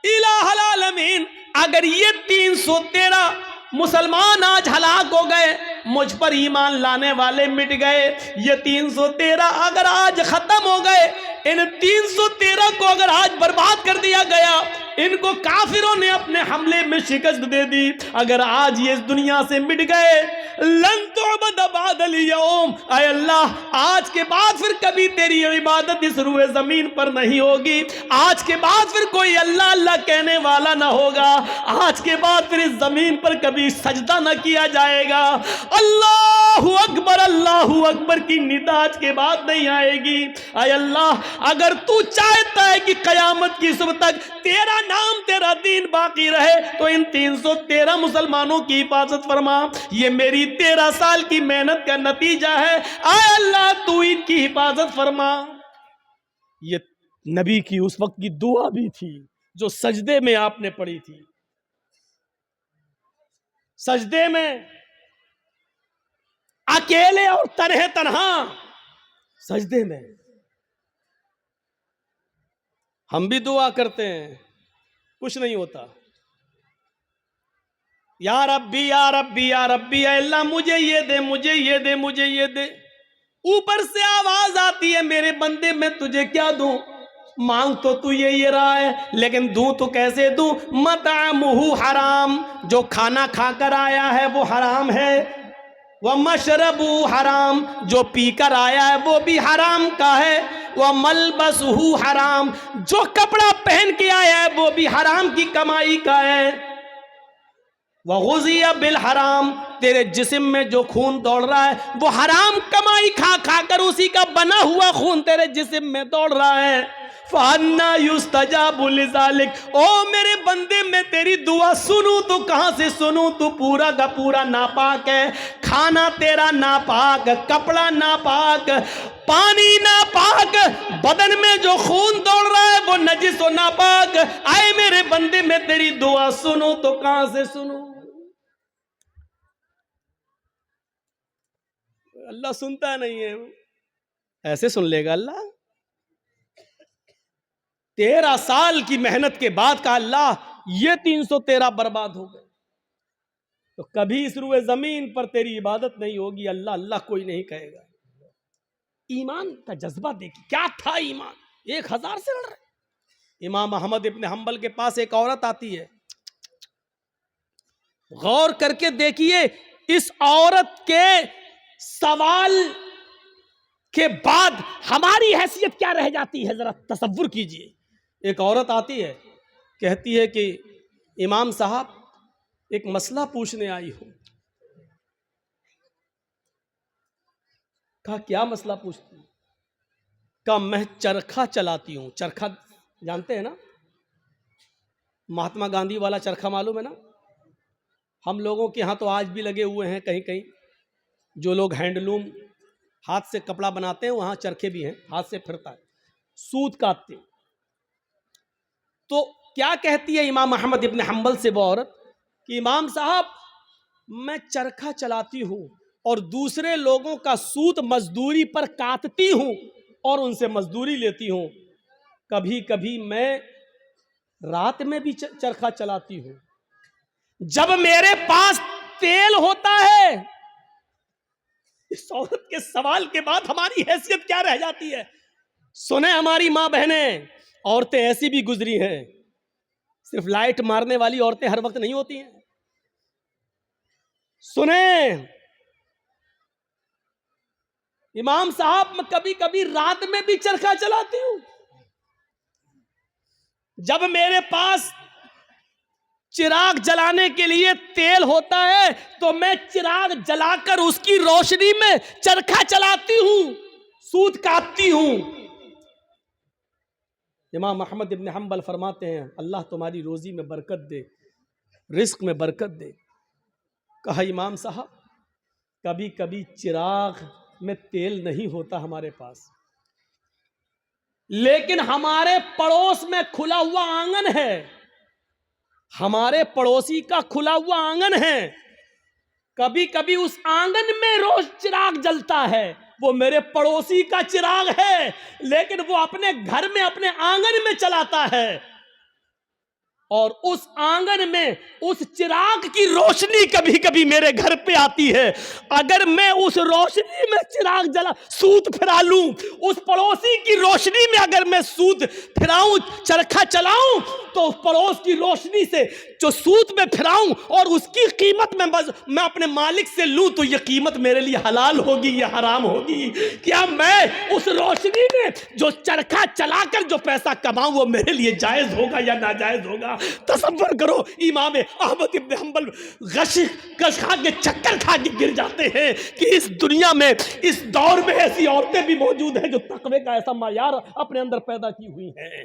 الہ العالمین, اگر یہ 313 مسلمان آج ہلاک ہو گئے, مجھ پر ایمان لانے والے مٹ گئے, یہ 313 اگر آج ختم ہو گئے, ان 313 کو اگر آج برباد کر دیا گیا, ان کو کافروں نے اپنے حملے میں شکست دے دی, اگر آج یہ اس دنیا سے مٹ گئے, لن تعبد بعد اليوم, اے اللہ آج کے بعد پھر کبھی تیری عبادت اس روئے زمین پر نہیں ہوگی, آج کے بعد پھر کوئی اللہ اللہ کہنے والا نہ ہوگا, آج کے بعد پھر اس زمین پر کبھی سجدہ نہ کیا جائے گا. اللہ اکبر کی ندا آج کے بعد نہیں آئے گی. اے اللہ, اگر تو چاہتا ہے کہ قیامت کی صبح تک تیرا نام تیرا دین باقی رہے تو ان 313 مسلمانوں کی حفاظت فرما. یہ میری 13 سال کی محنت کا نتیجہ ہے, اے اللہ تو ان کی حفاظت فرما. یہ نبی کی اس وقت کی دعا بھی تھی جو سجدے میں آپ نے پڑھی تھی. سجدے میں اکیلے اور تنہا سجدے میں ہم بھی دعا کرتے ہیں, کچھ نہیں ہوتا. یا ربی یا ربی یا ربی, اے اللہ مجھے یہ دے, مجھے یہ دے, مجھے یہ دے. اوپر سے آواز آتی ہے, میرے بندے میں تجھے کیا دوں, مانگ تو یہ رہا ہے لیکن دوں تو کیسے دوں. مطعمہ حرام, جو کھانا کھا کر آیا ہے وہ حرام ہے. ومشربہ حرام, جو پی کر آیا ہے وہ بھی حرام کا ہے. وملبسہ حرام, جو کپڑا پہن کے آیا ہے وہ بھی حرام کی کمائی کا ہے. وغذی بالحرام, تیرے جسم میں جو خون دوڑ رہا ہے وہ حرام کمائی کھا کھا کر اسی کا بنا ہوا خون تیرے جسم میں دوڑ رہا ہے. فَأَنَّا يُسْتَجَابُ لِذَلِكَ, او میرے بندے میں تیری دعا سنوں تو کہاں سے سنوں, تو پورا کا پورا ناپاک ہے. کھانا تیرا ناپاک, کپڑا ناپاک, پانی ناپاک, بدن میں جو خون دوڑ رہا ہے وہ نجس و ناپاک. آئے میرے بندے میں تیری دعا سنوں تو کہاں سے سنوں. اللہ سنتا نہیں ہے, ایسے سن لے گا اللہ. 13 سال کی محنت کے بعد کہا اللہ یہ 313 برباد ہو گئے, تو کبھی اس روئے زمین پر تیری عبادت نہیں ہوگی. اللہ اللہ کوئی نہیں کہے گا. ایمان کا جذبہ دیکھیں کیا تھا ایمان, 1000 سے لڑ رہے. امام احمد ابن حنبل کے پاس ایک عورت آتی ہے, غور کر کے دیکھیے اس عورت کے سوال کے بعد ہماری حیثیت کیا رہ جاتی ہے, ذرا تصور کیجئے. ایک عورت آتی ہے, کہتی ہے کہ امام صاحب ایک مسئلہ پوچھنے آئی ہوں. کہا کیا مسئلہ پوچھتی ہوں؟ کہا میں چرخہ چلاتی ہوں. چرخہ جانتے ہیں نا, مہاتما گاندھی والا چرخہ معلوم ہے نا. ہم لوگوں کے ہاں تو آج بھی لگے ہوئے ہیں کہیں کہیں. جو لوگ ہینڈلوم ہاتھ سے کپڑا بناتے ہیں وہاں چرخے بھی ہیں, ہاتھ سے پھرتا ہے, سوت کاٹتے. تو کیا کہتی ہے امام احمد ابن حنبل سے وہ عورت کہ امام صاحب میں چرخہ چلاتی ہوں اور دوسرے لوگوں کا سوت مزدوری پر کاٹتی ہوں اور ان سے مزدوری لیتی ہوں. کبھی کبھی میں رات میں بھی چرخا چلاتی ہوں. جب میرے پاس تیل ہوتا ہے. اس عورت کے سوال کے بعد ہماری حیثیت کیا رہ جاتی ہے؟ سنیں ہماری ماں بہنیں، عورتیں ایسی بھی گزری ہیں. صرف لائٹ مارنے والی عورتیں ہر وقت نہیں ہوتی ہیں. سنیں امام صاحب، میں کبھی کبھی رات میں بھی چرخا چلاتی ہوں. جب میرے پاس چراغ جلانے کے لیے تیل ہوتا ہے تو میں چراغ جلا کر اس کی روشنی میں چرخا چلاتی ہوں، سوت کاٹتی ہوں. امام احمد ابن حنبل فرماتے ہیں اللہ تمہاری روزی میں برکت دے، رزق میں برکت دے. کہا امام صاحب کبھی کبھی چراغ میں تیل نہیں ہوتا ہمارے پاس، لیکن ہمارے پڑوس میں کھلا ہوا آنگن ہے، ہمارے پڑوسی کا کھلا ہوا آنگن ہے. کبھی کبھی اس آنگن میں روز چراغ جلتا ہے، وہ میرے پڑوسی کا چراغ ہے، لیکن وہ اپنے گھر میں اپنے آنگن میں چلاتا ہے، اور اس آنگن میں اس چراغ کی روشنی کبھی کبھی میرے گھر پہ آتی ہے. اگر میں اس روشنی میں چراغ جلا سوت پھرا لوں، اس پڑوسی کی روشنی میں اگر میں سوت پھراؤں، چرخا چلاؤں، تو اس پڑوس کی روشنی سے جو سوت میں پھراؤں اور اس کی قیمت میں اپنے مالک سے لوں تو یہ قیمت میرے لیے حلال ہوگی یا حرام ہوگی؟ کیا میں اس روشنی میں جو چرخا چلا کر جو پیسہ کماؤں وہ میرے لیے جائز ہوگا یا ناجائز ہوگا؟ تصور کرو امام احمد ابن حنبل غش کھا کے چکر کھا کے گر جاتے ہیں کہ اس دنیا میں اس دور میں ایسی عورتیں بھی موجود ہیں جو تقوی کا ایسا معیار اپنے اندر پیدا کی ہوئی ہیں،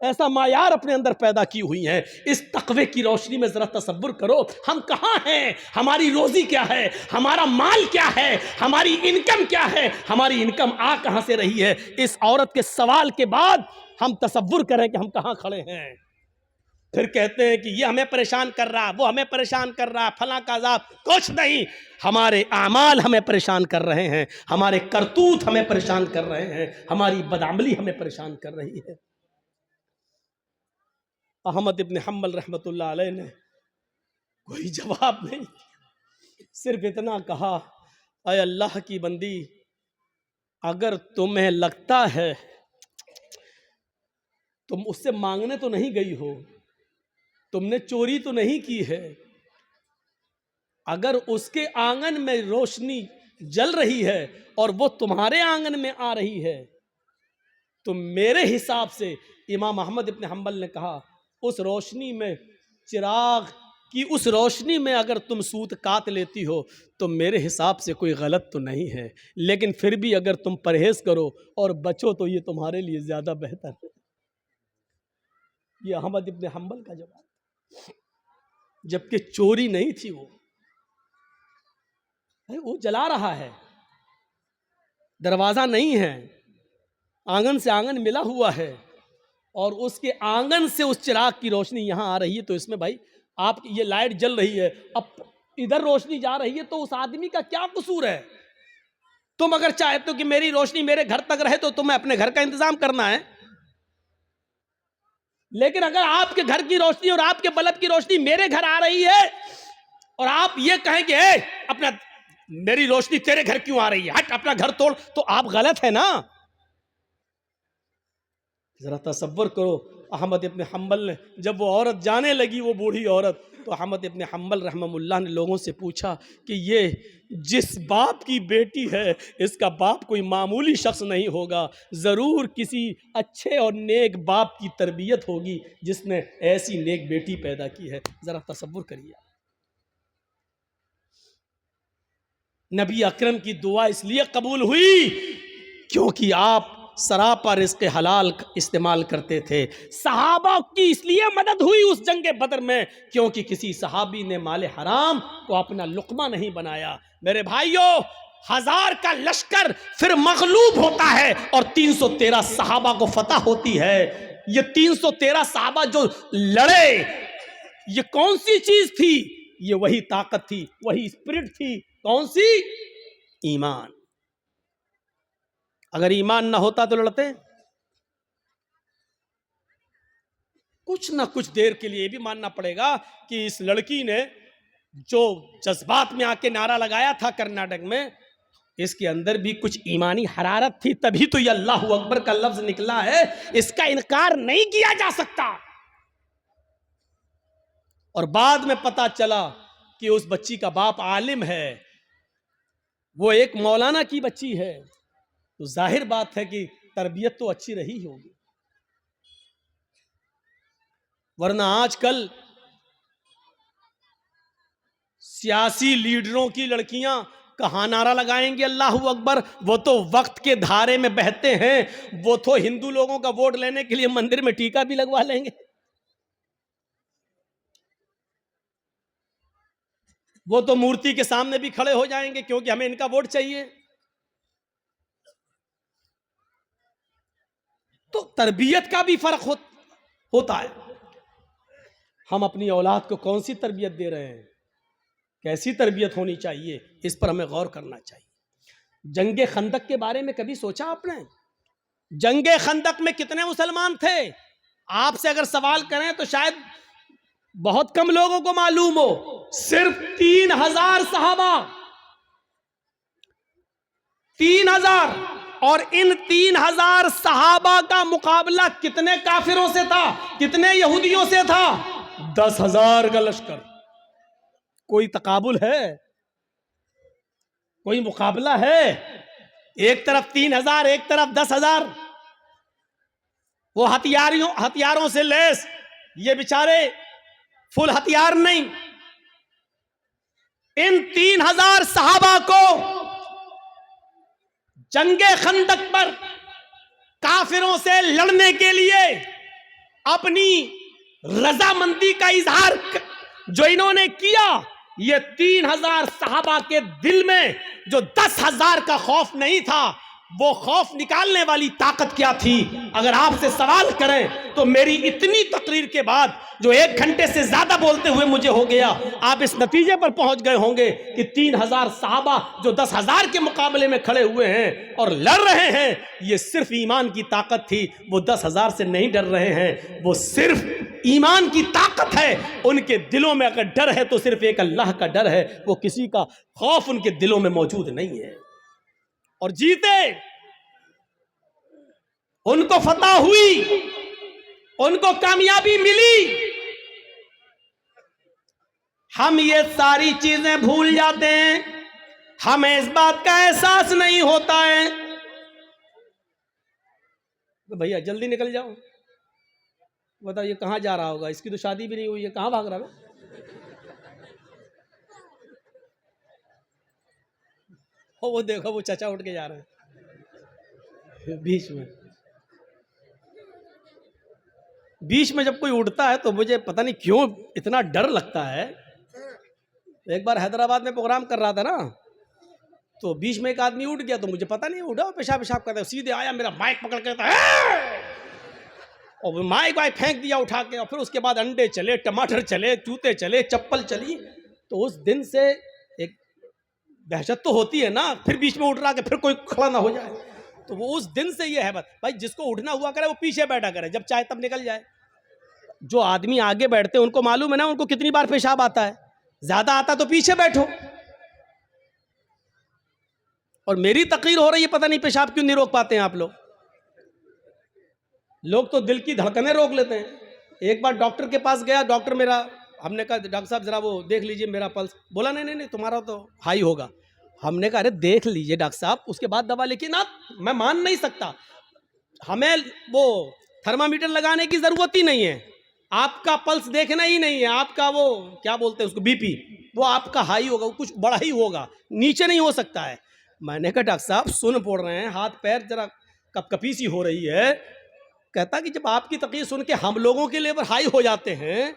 ایسا معیار اپنے اندر پیدا کی ہوئی ہیں. اس تقوی کی روشنی میں ذرا تصور کرو ہم کہاں ہیں، ہماری روزی کیا ہے، ہمارا مال کیا ہے، ہماری انکم کیا ہے، ہماری انکم آ کہاں سے رہی ہے. اس عورت کے سوال کے بعد ہم تصور کریں کہ ہم کہاں کھڑے ہیں. پھر کہتے ہیں کہ یہ ہمیں پریشان کر رہا، وہ ہمیں پریشان کر رہا، فلاں کا عذاب. کچھ نہیں، ہمارے اعمال ہمیں پریشان کر رہے ہیں، ہمارے کرتوت ہمیں پریشان کر رہے ہیں، ہماری بدعملی ہمیں پریشان کر رہی ہے. احمد ابن حنبل رحمۃ اللہ علیہ نے کوئی جواب نہیں، صرف اتنا کہا اے اللہ کی بندی، اگر تمہیں لگتا ہے تم اس سے مانگنے تو نہیں گئی ہو، تم نے چوری تو نہیں کی ہے، اگر اس کے آنگن میں روشنی جل رہی ہے اور وہ تمہارے آنگن میں آ رہی ہے تو میرے حساب سے، امام احمد ابن حنبل نے کہا، اس روشنی میں چراغ کی اس روشنی میں اگر تم سوت کاٹ لیتی ہو تو میرے حساب سے کوئی غلط تو نہیں ہے، لیکن پھر بھی اگر تم پرہیز کرو اور بچو تو یہ تمہارے لیے زیادہ بہتر ہے. یہ احمد ابن حنبل کا جواب، جبکہ چوری نہیں تھی، وہ جلا رہا ہے، دروازہ نہیں ہے، آنگن سے آنگن ملا ہوا ہے، اور اس کے آنگن سے اس چراغ کی روشنی یہاں آ رہی ہے. تو اس میں بھائی آپ کی یہ لائٹ جل رہی ہے، اب ادھر روشنی جا رہی ہے تو اس آدمی کا کیا قصور ہے؟ تم اگر چاہتے ہو کہ میری روشنی میرے گھر تک رہے تو تمہیں اپنے گھر کا انتظام کرنا ہے، لیکن اگر آپ کے گھر کی روشنی اور آپ کے بلب کی روشنی میرے گھر آ رہی ہے اور آپ یہ کہیں کہ اے اپنا میری روشنی تیرے گھر کیوں آ رہی ہے، ہٹ اپنا گھر توڑ، تو آپ غلط ہے نا. ذرا تصور کرو احمد ابن حنبل نے جب وہ عورت جانے لگی، وہ بوڑھی عورت، تو احمد ابن حنبل رحمہ اللہ نے لوگوں سے پوچھا کہ یہ جس باپ کی بیٹی ہے اس کا باپ کوئی معمولی شخص نہیں ہوگا، ضرور کسی اچھے اور نیک باپ کی تربیت ہوگی جس نے ایسی نیک بیٹی پیدا کی ہے. ذرا تصور کریے، نبی اکرم کی دعا اس لیے قبول ہوئی کیونکہ آپ سراپا رزق حلال استعمال کرتے تھے. صحابہ کی اس لیے مدد ہوئی اس جنگ بدر میں کیونکہ کسی صحابی نے مال حرام کو اپنا لقمہ نہیں بنایا. میرے بھائیوں، 1000 کا لشکر پھر مغلوب ہوتا ہے اور 313 صحابہ کو فتح ہوتی ہے. یہ 313 صحابہ جو لڑے، یہ کون سی چیز تھی؟ یہ وہی طاقت تھی، وہی اسپرٹ تھی. کون سی؟ ایمان. اگر ایمان نہ ہوتا تو لڑتے؟ کچھ نہ کچھ دیر کے لیے یہ بھی ماننا پڑے گا کہ اس لڑکی نے جو جذبات میں آ کے نعرہ لگایا تھا کرناٹک میں، اس کے اندر بھی کچھ ایمانی حرارت تھی، تبھی تو یہ اللہ اکبر کا لفظ نکلا ہے، اس کا انکار نہیں کیا جا سکتا۔ اور بعد میں پتا چلا کہ اس بچی کا باپ عالم ہے، وہ ایک مولانا کی بچی ہے، تو ظاہر بات ہے کہ تربیت تو اچھی رہی ہوگی، ورنہ آج کل سیاسی لیڈروں کی لڑکیاں کہاں نعرہ لگائیں گے اللہ اکبر؟ وہ تو وقت کے دھارے میں بہتے ہیں، وہ تو ہندو لوگوں کا ووٹ لینے کے لیے مندر میں ٹیکا بھی لگوا لیں گے، وہ تو مورتی کے سامنے بھی کھڑے ہو جائیں گے کیونکہ ہمیں ان کا ووٹ چاہیے۔ تو تربیت کا بھی فرق ہوتا ہے، ہم اپنی اولاد کو کون سی تربیت دے رہے ہیں، کیسی تربیت ہونی چاہیے، اس پر ہمیں غور کرنا چاہیے۔ جنگ خندق کے بارے میں کبھی سوچا آپ نے؟ جنگ خندق میں کتنے مسلمان تھے؟ آپ سے اگر سوال کریں تو شاید بہت کم لوگوں کو معلوم ہو، صرف 3000 صحابہ، 3000، اور ان 3000 صحابہ کا مقابلہ کتنے کافروں سے تھا، کتنے یہودیوں سے تھا؟ 10,000 کا لشکر۔ کوئی تقابل ہے؟ کوئی مقابلہ ہے؟ ایک طرف 3000، ایک طرف 10,000، وہ ہتھیاروں سے لیس، یہ بیچارے فل ہتھیار نہیں۔ ان 3000 صحابہ کو جنگ خندق پر کافروں سے لڑنے کے لیے اپنی رضامندی کا اظہار جو انہوں نے کیا، یہ 3000 صحابہ کے دل میں جو 10,000 کا خوف نہیں تھا، وہ خوف نکالنے والی طاقت کیا تھی؟ اگر آپ سے سوال کریں تو میری اتنی تقریر کے بعد جو 1 گھنٹے سے زیادہ بولتے ہوئے مجھے ہو گیا، آپ اس نتیجے پر پہنچ گئے ہوں گے کہ 3000 صحابہ جو 10,000 کے مقابلے میں کھڑے ہوئے ہیں اور لڑ رہے ہیں، یہ صرف ایمان کی طاقت تھی، وہ 10,000 سے نہیں ڈر رہے ہیں، وہ صرف ایمان کی طاقت ہے۔ ان کے دلوں میں اگر ڈر ہے تو صرف ایک اللہ کا ڈر ہے، وہ کسی کا خوف ان کے دلوں میں موجود نہیں ہے، اور جیتے، ان کو فتح ہوئی، ان کو کامیابی ملی۔ ہم یہ ساری چیزیں بھول جاتے ہیں، ہمیں اس بات کا احساس نہیں ہوتا ہے۔ بھیا جلدی نکل جاؤ، بتاؤ یہ کہاں جا رہا ہوگا؟ اس کی تو شادی بھی نہیں ہوئی ہے، کہاں بھاگ رہا ہے؟ وہ دیکھو وہ چچا اٹھ کے جا رہے ہیں بیچ میں جب کوئی اٹھتا ہے تو مجھے پتہ نہیں کیوں اتنا ڈر لگتا ہے۔ ایک بار حیدرآباد میں پروگرام کر رہا تھا نا، تو بیچ میں ایک آدمی اٹھ گیا، تو مجھے پتہ نہیں، اٹھا پیشاب کرتا ہے، سیدھے آیا میرا مائک پکڑ کے، اور مائک پھینک دیا اٹھا کے، اور پھر اس کے بعد انڈے چلے، ٹماٹر چلے، جوتے چلے، چپل چلی۔ تو اس دن سے ایک دہشت تو ہوتی ہے نا، پھر بیچ میں اٹھ رہا کہ پھر کوئی کھڑا نہ ہو جائے، تو وہ اس دن سے یہ ہے بات بھائی، جس کو اٹھنا ہوا کرے وہ پیچھے بیٹھا کرے، جب چاہے تب نکل جائے۔ جو آدمی آگے بیٹھتے ہیں ان کو معلوم ہے نا ان کو کتنی بار پیشاب آتا ہے، زیادہ آتا تو پیچھے بیٹھو۔ اور میری تقریر ہو رہی ہے، پتہ نہیں پیشاب کیوں نہیں روک پاتے ہیں آپ لوگ تو دل کی دھڑکنیں روک لیتے ہیں۔ ایک بار ڈاکٹر کے پاس گیا، ڈاکٹر میرا، ہم نے کہا ڈاکٹر صاحب ذرا وہ دیکھ لیجئے میرا پلس، بولا نہیں تمہارا تو ہائی ہوگا۔ ہم نے کہا ارے دیکھ لیجئے ڈاکٹر صاحب، اس کے بعد دوا، لیکن آپ، میں مان نہیں سکتا، ہمیں وہ تھرمامیٹر لگانے کی ضرورت ہی نہیں ہے، آپ کا پلس دیکھنا ہی نہیں ہے، آپ کا وہ کیا بولتے ہیں اس کو، بی پی، وہ آپ کا ہائی ہوگا، کچھ بڑا ہی ہوگا، نیچے نہیں ہو سکتا ہے۔ میں نے کہا ڈاکٹر صاحب سن پڑ رہے ہیں، ہاتھ پیر ذرا کپ کپی سی ہو رہی ہے۔ کہتا کہ جب آپ کی تقریر سن کے ہم لوگوں کے لیول ہائی ہو جاتے ہیں،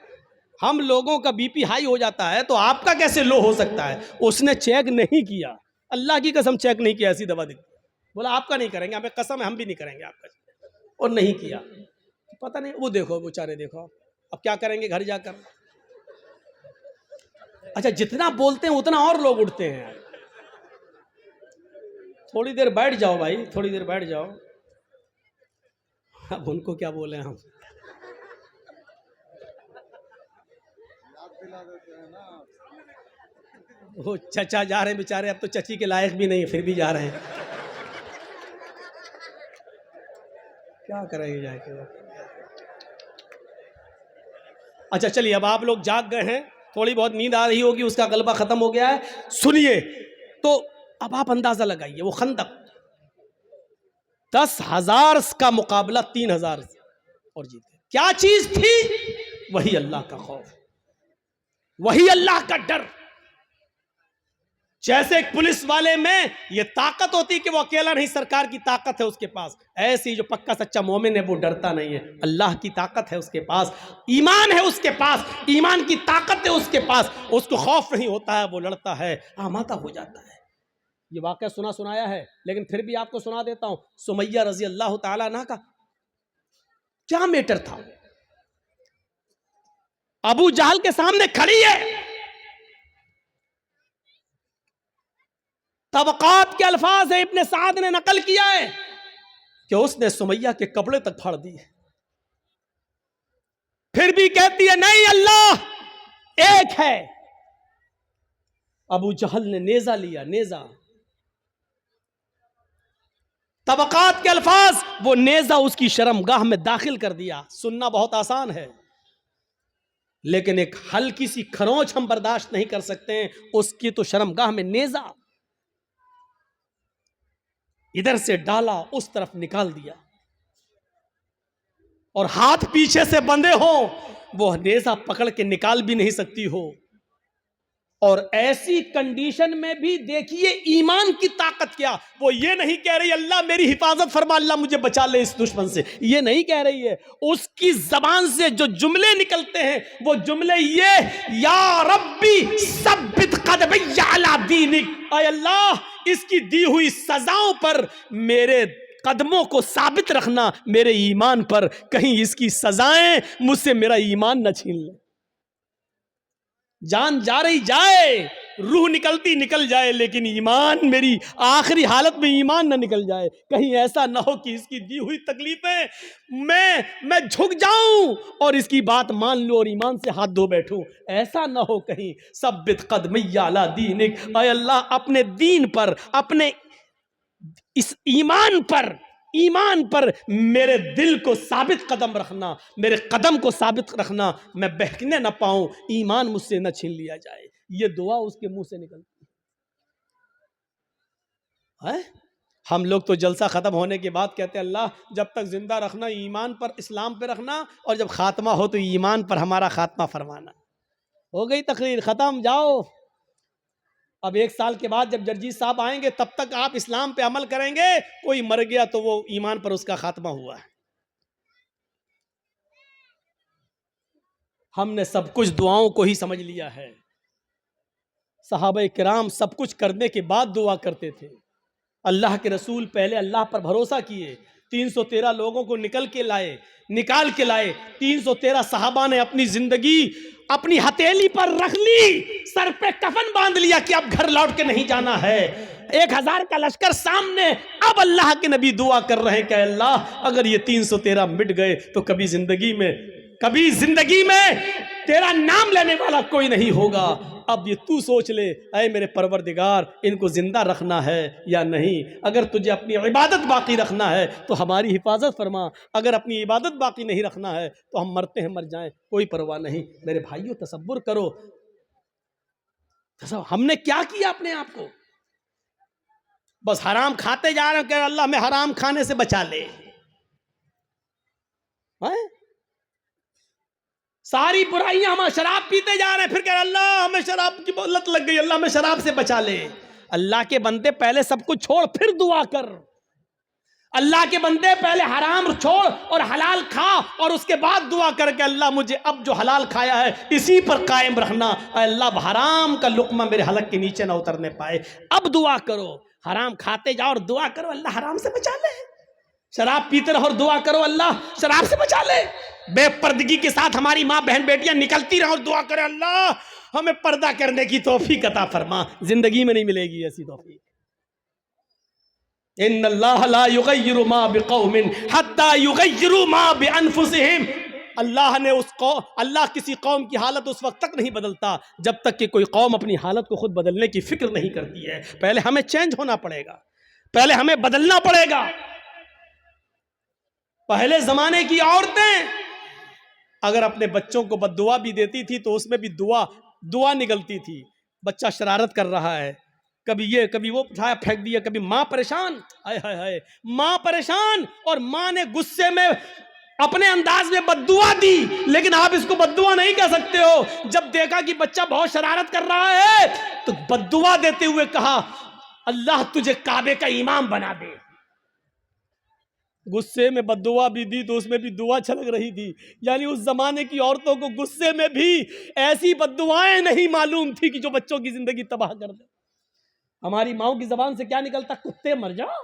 ہم لوگوں کا بی پی ہائی ہو جاتا ہے، تو آپ کا کیسے لو ہو سکتا ہے؟ اس نے چیک نہیں کیا، اللہ کی قسم چیک نہیں کیا، ایسی دوا دی، بولا آپ کا نہیں کریں گے، ہمیں قسم ہے ہم بھی نہیں کریں گے آپ کا، اور نہیں کیا۔ پتہ نہیں، وہ دیکھو بیچارے، دیکھو اب کیا کریں گے گھر جا کر۔ اچھا جتنا بولتے ہیں اتنا اور لوگ اٹھتے ہیں۔ تھوڑی دیر بیٹھ جاؤ بھائی، تھوڑی دیر بیٹھ جاؤ، اب ان کو کیا بولیں ہم۔ وہ چچا جا رہے ہیں بیچارے، اب تو چچی کے لائق بھی نہیں، پھر بھی جا رہے ہیں، کیا کریں گے جا کے۔ اچھا چلیے، اب آپ لوگ جاگ گئے ہیں، تھوڑی بہت نیند آ رہی ہوگی، اس کا غلبہ ختم ہو گیا ہے، سنیے تو اب آپ اندازہ لگائیے، وہ خندق 10,000 کا مقابلہ 3,000 اور جیتے، کیا چیز تھی؟ وہی اللہ کا خوف، وہی اللہ کا ڈر۔ جیسے ایک پولیس والے میں یہ طاقت ہوتی کہ وہ اکیلا نہیں، سرکار کی طاقت ہے اس کے پاس، ایسی جو پکا سچا مومن ہے وہ ڈرتا نہیں ہے، اللہ کی طاقت ہے اس کے پاس، ایمان ہے اس کے پاس، ایمان کی طاقت ہے اس کے پاس، اس کو خوف نہیں ہوتا ہے، وہ لڑتا ہے، آمادہ ہو جاتا ہے۔ یہ واقعہ سنایا ہے، لیکن پھر بھی آپ کو سنا دیتا ہوں۔ سمیہ رضی اللہ تعالیٰ عنہ کا کیا میٹر تھا؟ ابو جہل کے سامنے کھڑی ہے، طبقات کے الفاظ ہیں، ابن سعد نے نقل کیا ہے کہ اس نے سمیہ کے کپڑے تک پھاڑ دیے، پھر بھی کہتی ہے نہیں، اللہ ایک ہے۔ ابو جہل نے نیزہ لیا، نیزہ، طبقات کے الفاظ، وہ نیزہ اس کی شرمگاہ میں داخل کر دیا۔ سننا بہت آسان ہے، لیکن ایک ہلکی سی کھروچ ہم برداشت نہیں کر سکتے ہیں، اس کی تو شرمگاہ میں نیزہ، ادھر سے ڈالا، اس طرف نکال دیا، اور ہاتھ پیچھے سے بندھے ہوں، وہ نیزہ پکڑ کے نکال بھی نہیں سکتی ہو۔ اور ایسی کنڈیشن میں بھی دیکھیے ایمان کی طاقت کیا، وہ یہ نہیں کہہ رہی اللہ میری حفاظت فرما، اللہ مجھے بچا لے اس دشمن سے، یہ نہیں کہہ رہی ہے۔ اس کی زبان سے جو جملے نکلتے ہیں وہ جملے یہ، یا ربی ثبت قدمی علی دینک، اے اللہ اس کی دی ہوئی سزاؤں پر میرے قدموں کو ثابت رکھنا، میرے ایمان پر، کہیں اس کی سزائیں مجھ سے میرا ایمان نہ چھین لیں۔ جان جا رہی جائے، روح نکلتی نکل جائے، لیکن ایمان، میری آخری حالت میں ایمان نہ نکل جائے، کہیں ایسا نہ ہو کہ اس کی دی ہوئی تکلیفیں میں جھک جاؤں اور اس کی بات مان لوں اور ایمان سے ہاتھ دھو بیٹھوں، ایسا نہ ہو کہیں۔ ثبت قدمی علی دینک، اے اللہ اپنے دین پر، اپنے اس ایمان پر میرے دل کو ثابت قدم رکھنا، میرے قدم کو ثابت رکھنا، میں بہکنے نہ پاؤں، ایمان مجھ سے نہ چھین لیا جائے۔ یہ دعا اس کے منہ سے نکلتی ہے۔ ہم لوگ تو جلسہ ختم ہونے کے بعد کہتے ہیں اللہ جب تک زندہ رکھنا ایمان پر، اسلام پہ رکھنا، اور جب خاتمہ ہو تو ایمان پر ہمارا خاتمہ فرمانا۔ ہو گئی تقریر ختم، جاؤ۔ اب 1 سال کے بعد جب جرجیت صاحب آئیں گے تب تک آپ اسلام پہ عمل کریں گے، کوئی مر گیا تو وہ ایمان پر اس کا خاتمہ ہوا ہے۔ ہم نے سب کچھ دعاؤں کو ہی سمجھ لیا ہے۔ صحابہ کرام سب کچھ کرنے کے بعد دعا کرتے تھے۔ اللہ کے رسول پہلے اللہ پر بھروسہ کیے، 313 لوگوں کو نکال کے لائے، 313 صحابہ نے اپنی زندگی اپنی ہتھیلی پر رکھ لی، سر پہ کفن باندھ لیا کہ اب گھر لوٹ کے نہیں جانا ہے۔ 1000 کا لشکر سامنے، اب اللہ کے نبی دعا کر رہے ہیں کہ اللہ اگر یہ 313 مٹ گئے تو کبھی زندگی میں تیرا نام لینے والا کوئی نہیں ہوگا۔ اب یہ تو سوچ لے اے میرے پروردگار، ان کو زندہ رکھنا ہے یا نہیں؟ اگر تجھے اپنی عبادت باقی رکھنا ہے تو ہماری حفاظت فرما، اگر اپنی عبادت باقی نہیں رکھنا ہے تو ہم مرتے ہیں مر جائیں، کوئی پرواہ نہیں۔ میرے بھائیوں تصور کرو ہم نے کیا کیا اپنے آپ کو، بس حرام کھاتے جا رہے ہیں کہ اللہ میں حرام کھانے سے بچا لے، ساری برائیاں، ہم شراب پیتے جا رہے ہیں پھر کہ اللہ ہمیں شراب کی لت لگ گئی، اللہ ہمیں شراب سے بچا لے۔ اللہ کے بندے پہلے سب کچھ چھوڑ پھر دعا کر، اللہ کے بندے پہلے حرام چھوڑ اور حلال کھا اور اس کے بعد دعا کر کہ اللہ مجھے اب جو حلال کھایا ہے اسی پر قائم رکھنا، اے اللہ حرام کا لقمہ میرے حلق کے نیچے نہ اترنے پائے۔ اب دعا کرو، حرام کھاتے جاؤ اور دعا کرو اللہ حرام سے بچا لے، شراب پیتے رہو اور دعا کرو اللہ شراب سے بچا لے، بے پردگی کے ساتھ ہماری ماں بہن بیٹیاں نکلتی رہو اور دعا کرے اللہ ہمیں پردہ کرنے کی توفیق عطا فرما۔ زندگی میں نہیں ملے گی ایسی توفیق۔ ان اللہ لا یغیر ما بقوم حتی یغیروا ما بانفسہم، اللہ کسی قوم کی حالت اس وقت تک نہیں بدلتا جب تک کہ کوئی قوم اپنی حالت کو خود بدلنے کی فکر نہیں کرتی ہے. پہلے ہمیں چینج ہونا پڑے گا، پہلے ہمیں بدلنا پڑے گا. پہلے زمانے کی عورتیں اگر اپنے بچوں کو بد دعا بھی دیتی تھی تو اس میں بھی دعا نکلتی تھی. بچہ شرارت کر رہا ہے، کبھی یہ کبھی وہ اٹھایا پھینک دیا، کبھی ماں پریشان، ہائے ہائے ہائے ماں پریشان، اور ماں نے غصے میں اپنے انداز میں بد دعا دی. لیکن آپ اس کو بد دعا نہیں کہہ سکتے ہو. جب دیکھا کہ بچہ بہت شرارت کر رہا ہے تو بد دعا دیتے ہوئے کہا اللہ تجھے کعبے کا امام بنا دے. غصے میں بد دعا بھی دی تو اس میں بھی دعا چھلک رہی تھی. یعنی اس زمانے کی عورتوں کو غصے میں بھی ایسی بد دعائیں نہیں معلوم تھی کہ جو بچوں کی زندگی تباہ کر دے. ہماری ماؤں کی زبان سے کیا نکلتا؟ کتے مر جاؤ.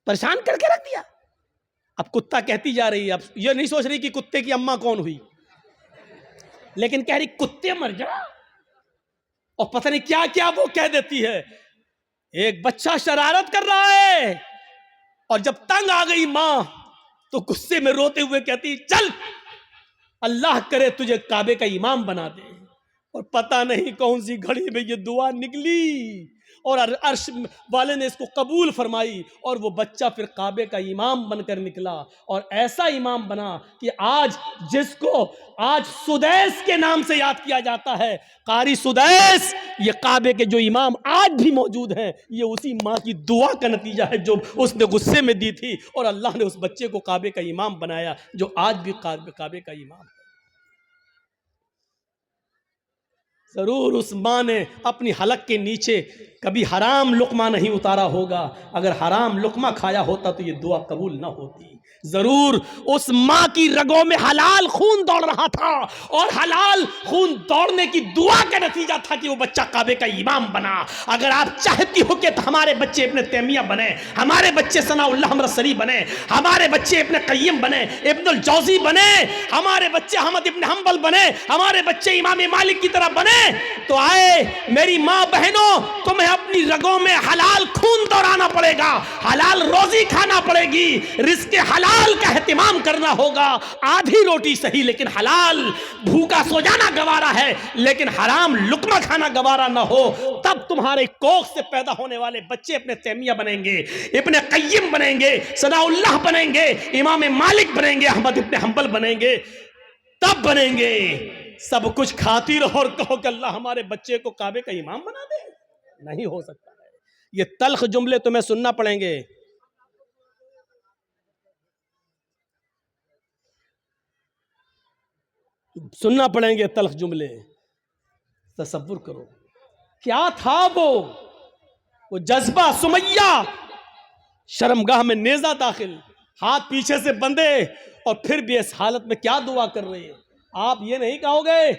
پریشان کر کے رکھ دیا. اب کتا کہتی جا رہی ہے، اب یہ نہیں سوچ رہی کہ کتے کی اماں کون ہوئی، لیکن کہہ رہی کتے مر جاؤ. اور پتہ نہیں کیا کیا وہ کہہ دیتی ہے. ایک بچہ شرارت کر رہا ہے اور جب تنگ آ گئی ماں تو غصے میں روتے ہوئے کہتی چل اللہ کرے تجھے کعبے کا امام بنا دے. اور پتہ نہیں کون سی گھڑی میں یہ دعا نکلی اور عرش والے نے اس کو قبول فرمائی، اور وہ بچہ پھر کعبے کا امام بن کر نکلا. اور ایسا امام بنا کہ جس کو آج سدیس کے نام سے یاد کیا جاتا ہے، قاری سدیس، یہ کعبے کے جو امام آج بھی موجود ہیں یہ اسی ماں کی دعا کا نتیجہ ہے جو اس نے غصے میں دی تھی، اور اللہ نے اس بچے کو کعبے کا امام بنایا جو آج بھی کعبے کا امام ہے. ضرور اس ماں نے اپنی حلق کے نیچے کبھی حرام لقمہ نہیں اتارا ہوگا. اگر حرام لقمہ کھایا ہوتا تو یہ دعا قبول نہ ہوتی. ضرور اس ماں کی رگوں میں حلال خون دوڑ رہا تھا، اور حلال خون دوڑنے کی دعا کا نتیجہ تھا کہ وہ بچہ کعبے کا امام بنا. اگر آپ چاہتی ہو کہ ہمارے بچے ابن تیمیہ بنے، ہمارے بچے ثناء اللہ مرسلی بنے، ہمارے بچے ابن قیم بنے، ابن الجوزی بنے، ہمارے بچے احمد ابن حنبل بنے، ہمارے بچے امام مالک کی طرح بنے، تو آئے میری ماں بہنوں، تمہیں اپنی رگوں میں حلال خون دوڑانا پڑے گا، حلال روزی کھانا پڑے گی، رزق حلال کا اہتمام کرنا ہوگا. آدھی روٹی صحیح لیکن حلال. بھوکا سو جانا گوارا ہے لیکن حرام لقمہ کھانا گوارا نہ ہو. تب تمہارے کوکھ سے پیدا ہونے والے بچے ابن تیمیہ بنیں گے، ابن قیم بنیں گے، ثناء اللہ بنیں گے، امام مالک بنیں گے، احمد ابن حنبل بنیں گے. تب بنیں گے. سب کچھ کھاتی رہو اور کہو کہ اللہ ہمارے بچے کو کعبے کا امام بنا دے. نہیں ہو سکتا ہے. یہ تلخ جملے تمہیں سننا پڑیں گے. سننا پڑیں گے تلخ جملے. تصور کرو کیا تھا وہ جذبہ. سمیہ شرمگاہ میں نیزہ داخل، ہاتھ پیچھے سے بندھے، اور پھر بھی اس حالت میں کیا دعا کر رہے ہیں. آپ یہ نہیں کہو گے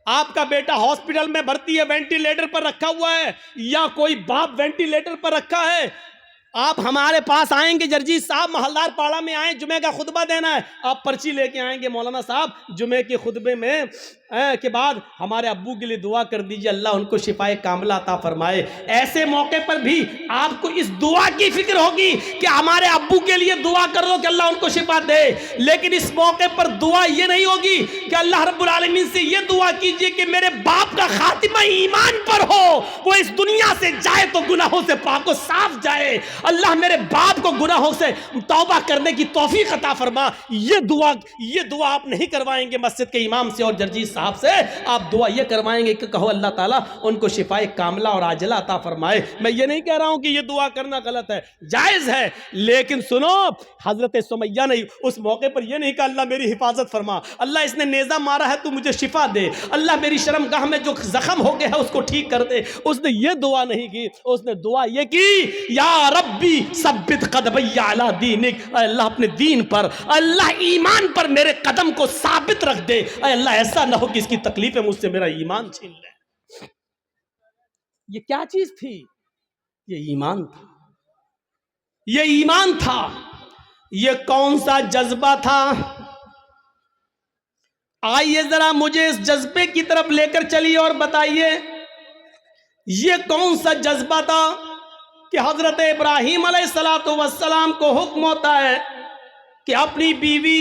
آپ کا بیٹا ہاسپٹل میں بھرتی ہے، وینٹیلیٹر پر رکھا ہوا ہے، یا کوئی باپ وینٹیلیٹر پر رکھا ہے، آپ ہمارے پاس آئیں گے جرجیت صاحب محلدار پاڑا میں آئیں، جمعے کا خطبہ دینا ہے، آپ پرچی لے کے آئیں گے مولانا صاحب جمعے کے خطبے میں کے بعد ہمارے ابو کے لیے دعا کر دیجئے اللہ ان کو شفائے کاملہ عطا فرمائے. ایسے موقع پر بھی آپ کو اس دعا کی فکر ہوگی کہ ہمارے ابو کے لیے دعا کر دو کہ اللہ ان کو شفا دے. لیکن اس موقع پر دعا یہ نہیں ہوگی کہ اللہ رب العالمین سے یہ دعا کیجئے کہ میرے باپ کا خاتمہ ایمان پر ہو، وہ اس دنیا سے جائے تو گناہوں سے پاک و صاف جائے، اللہ میرے باپ کو گناہوں سے توبہ کرنے کی توفیق عطا فرما. یہ دعا آپ نہیں کروائیں گے مسجد کے امام سے اور جرجیت صاحب سے. آپ دعا یہ کروائیں گے کہ کہو اللہ تعالیٰ ان کو شفائے کاملہ اور عاجلہ عطا فرمائے. میں یہ نہیں کہہ رہا ہوں کہ یہ دعا کرنا غلط ہے، جائز ہے، لیکن سنو حضرت سمیہ نے اس موقع پر یہ نہیں کہا اللہ میری حفاظت فرما، اللہ اس نے نیزہ مارا ہے تو مجھے شفا دے، اللہ میری شرمگاہ میں جو زخم ہو گیا ہے اس کو ٹھیک کر دے. اس نے یہ دعا نہیں کی. اس نے دعا یہ کی یا ربی ثبت قدمی علی دینک، اے اللہ اپنے دین پر، اللہ ایمان پر میرے قدم کو ثابت رکھ دے. اے اللہ ایسا نہ ہو کہ اس کی تکلیفیں مجھ سے میرا ایمان چھین لیں. یہ کیا چیز تھی؟ یہ ایمان تھا. یہ ایمان تھا. یہ کون سا جذبہ تھا؟ آئیے ذرا مجھے اس جذبے کی طرف لے کر چلیے اور بتائیے یہ کون سا جذبہ تھا کہ حضرت ابراہیم علیہ السلام کو حکم ہوتا ہے کہ اپنی بیوی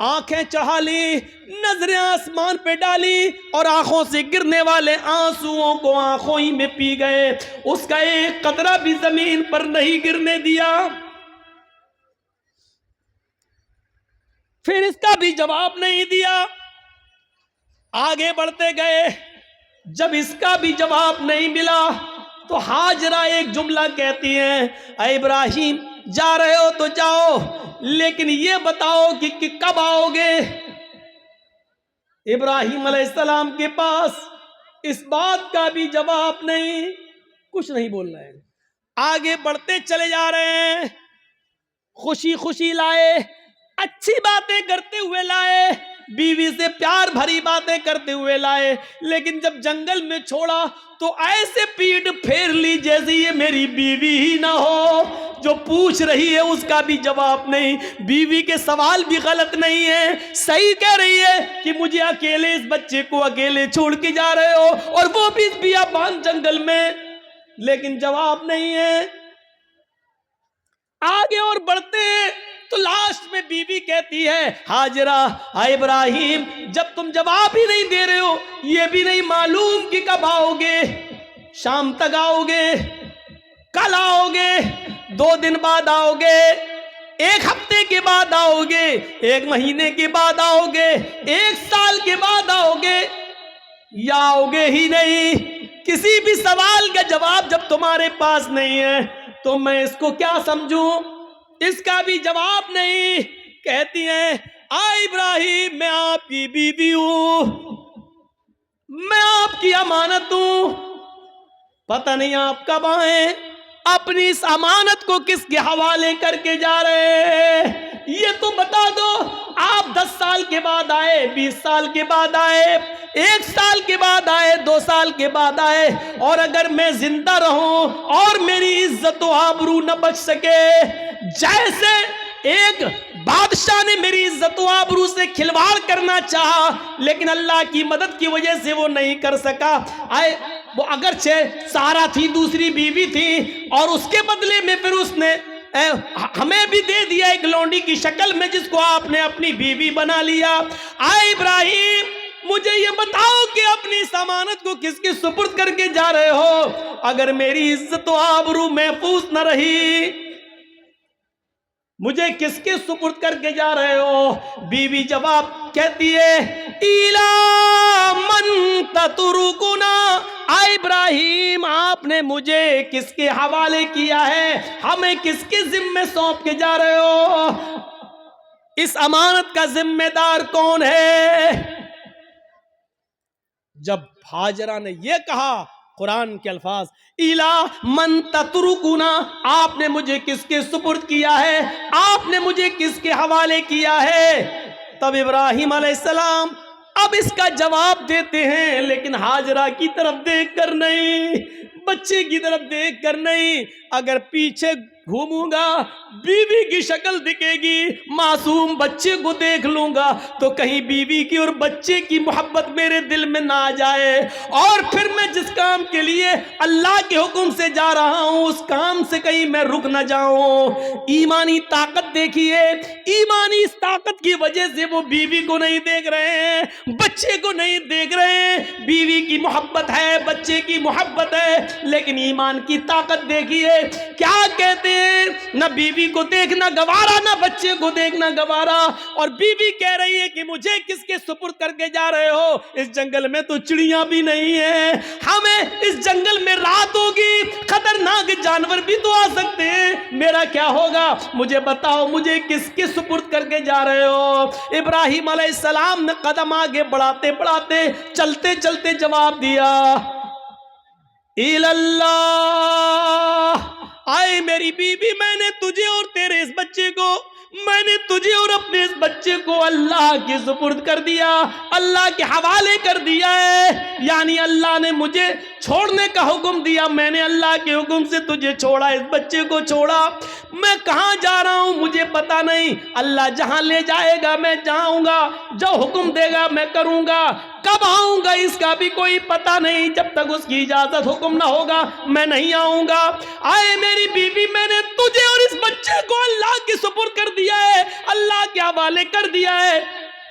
آنکھیں چڑھا لی، نظریں آسمان پہ ڈالی اور آنکھوں سے گرنے والے آنسوؤں کو آنکھوں ہی میں پی گئے، اس کا ایک قطرہ بھی زمین پر نہیں گرنے دیا۔ پھر اس کا بھی جواب نہیں دیا، آگے بڑھتے گئے۔ جب اس کا بھی جواب نہیں ملا تو ہاجرہ ایک جملہ کہتی ہیں، اے ابراہیم جا رہے ہو تو جاؤ، لیکن یہ بتاؤ کہ کب آؤ گے؟ ابراہیم علیہ السلام کے پاس اس بات کا بھی جواب نہیں، کچھ نہیں بول رہے ہیں۔ آگے بڑھتے چلے جا رہے ہیں، خوشی خوشی لائے، اچھی باتیں کرتے ہوئے لائے، بیوی سے پیار بھری باتیں کرتے ہوئے لائے، لیکن جب جنگل میں چھوڑا تو ایسے پیٹ پھیر لی جیسے یہ میری بیوی ہی نہ ہو۔ جو پوچھ رہی ہے اس کا بھی جواب نہیں، بیوی کے سوال بھی غلط نہیں ہے، صحیح کہہ رہی ہے کہ مجھے اکیلے اس بچے کو اکیلے چھوڑ کے جا رہے ہو، اور وہ بھی اس بیابان جنگل میں، لیکن جواب نہیں ہے۔ آگے اور بڑھتے ہیں تو لاسٹ میں بیوی کہتی ہے، ہاجرہ اے ابراہیم جب تم جواب ہی نہیں دے رہے ہو، یہ بھی نہیں معلوم کہ کب آؤ گے، شام تک آؤ گے، کل آؤ گے، 2 دن بعد آؤ گے، 1 ہفتے کے بعد آؤ گے، 1 مہینے کے بعد آؤ گے، 1 سال کے بعد آؤ گے، یا آؤ گے ہی نہیں۔ کسی بھی سوال کا جواب جب تمہارے پاس نہیں ہے تو میں اس کو کیا سمجھوں؟ اس کا بھی جواب نہیں۔ کہتی ہیں، اے ابراہیم میں آپ کی بیوی ہوں، میں آپ کی امانت ہوں، پتہ نہیں آپ کب آئیں، اپنی اس امانت کو کس کے حوالے کر کے جا رہے ہیں؟ یہ تو بتا دو، آپ 10 سال کے بعد آئے، 20 سال کے بعد آئے، 1 سال کے بعد آئے، 2 سال کے بعد آئے، اور اگر میں زندہ رہوں اور میری عزت و آبرو نہ بچ سکے، جیسے ایک بادشاہ نے میری عزت و آبرو سے کھلواڑ کرنا چاہا لیکن اللہ کی مدد کی وجہ سے وہ نہیں کر سکا، وہ اگرچہ سارا تھی، دوسری بیوی تھی، اور اس کے بدلے میں پھر اس نے ہمیں بھی دے دیا ایک لونڈی کی شکل میں جس کو آپ نے اپنی بیوی بنا لیا۔ اے ابراہیم مجھے یہ بتاؤ کہ اپنی اس امانت کو کس کے سپرد کر کے جا رہے ہو؟ اگر میری عزت و آبرو محفوظ نہ رہی، مجھے کس کے سپرد کر کے جا رہے ہو؟ بیوی جواب کہتی ہے، ایلا من تترکنا، اے ابراہیم آپ نے مجھے کس کے حوالے کیا ہے؟ ہمیں کس کے ذمہ سونپ کے جا رہے ہو؟ اس امانت کا ذمہ دار کون ہے؟ جب ہاجرہ نے یہ کہا، قرآن کے الفاظ، ایلا من تترکنا، آپ نے مجھے کس کے سپرد کیا ہے، آپ نے مجھے کس کے حوالے کیا ہے؟ تب ابراہیم علیہ السلام اب اس کا جواب دیتے ہیں، لیکن ہاجرہ کی طرف دیکھ کر نہیں، بچے کی طرف دیکھ کر نہیں۔ اگر پیچھے گھوموں گا بیوی کی شکل دکھے گی، معصوم بچے کو دیکھ لوں گا تو کہیں بیوی کی اور بچے کی محبت میرے دل میں نہ آ جائے، اور پھر میں جس کام کے لیے اللہ کے حکم سے جا رہا ہوں اس کام سے کہیں میں رک نہ جاؤں۔ ایمانی طاقت دیکھیے، ایمانی اس طاقت کی وجہ سے وہ بیوی کو نہیں دیکھ رہے ہیں، بچے کو نہیں دیکھ رہے ہیں۔ بیوی کی محبت ہے، بچے کی محبت ہے، لیکن ایمان کی طاقت دیکھیے کیا کہتے ہیں، نہ بیوی کو دیکھنا گوارا، نہ بچے کو دیکھنا گوارا، اور بیوی کہہ رہی ہے کہ مجھے کس کے سپرد کر کے جا رہے ہو؟ اس جنگل میں تو چڑیاں بھی نہیں ہیں، ہمیں اس جنگل میں رات ہوگی، خطرناک جانور بھی تو آ سکتے ہیں، میرا کیا ہوگا؟ مجھے بتاؤ مجھے کس کے سپرد کر کے جا رہے ہو؟ ابراہیم علیہ السلام نے قدم آگے بڑھاتے بڑھاتے چلتے چلتے جواب دیا، اللہ، آئے میری بیوی، میں نے تجھے اور تیرے اس بچے کو، میں نے تجھے اور اپنے اس بچے کو اللہ کے سپرد کر دیا، اللہ کے حوالے کر دیا ہے، یعنی اللہ نے مجھے چھوڑنے کا حکم دیا، میں نے اللہ کے حکم سے تجھے چھوڑا، اس بچے کو چھوڑا، میں کہاں جا رہا ہوں مجھے پتا نہیں، اللہ جہاں لے جائے گا میں جاؤں گا، جو حکم دے گا میں کروں گا، کب آؤں گا اس کا بھی کوئی پتا نہیں، جب تک اس کی اجازت حکم نہ ہوگا میں نہیں آؤں گا۔ آئے میری بیوی، میں نے تجھے اور اس بچے کو اللہ کے سپرد کر دیا ہے، اللہ کے حوالے کر دیا ہے۔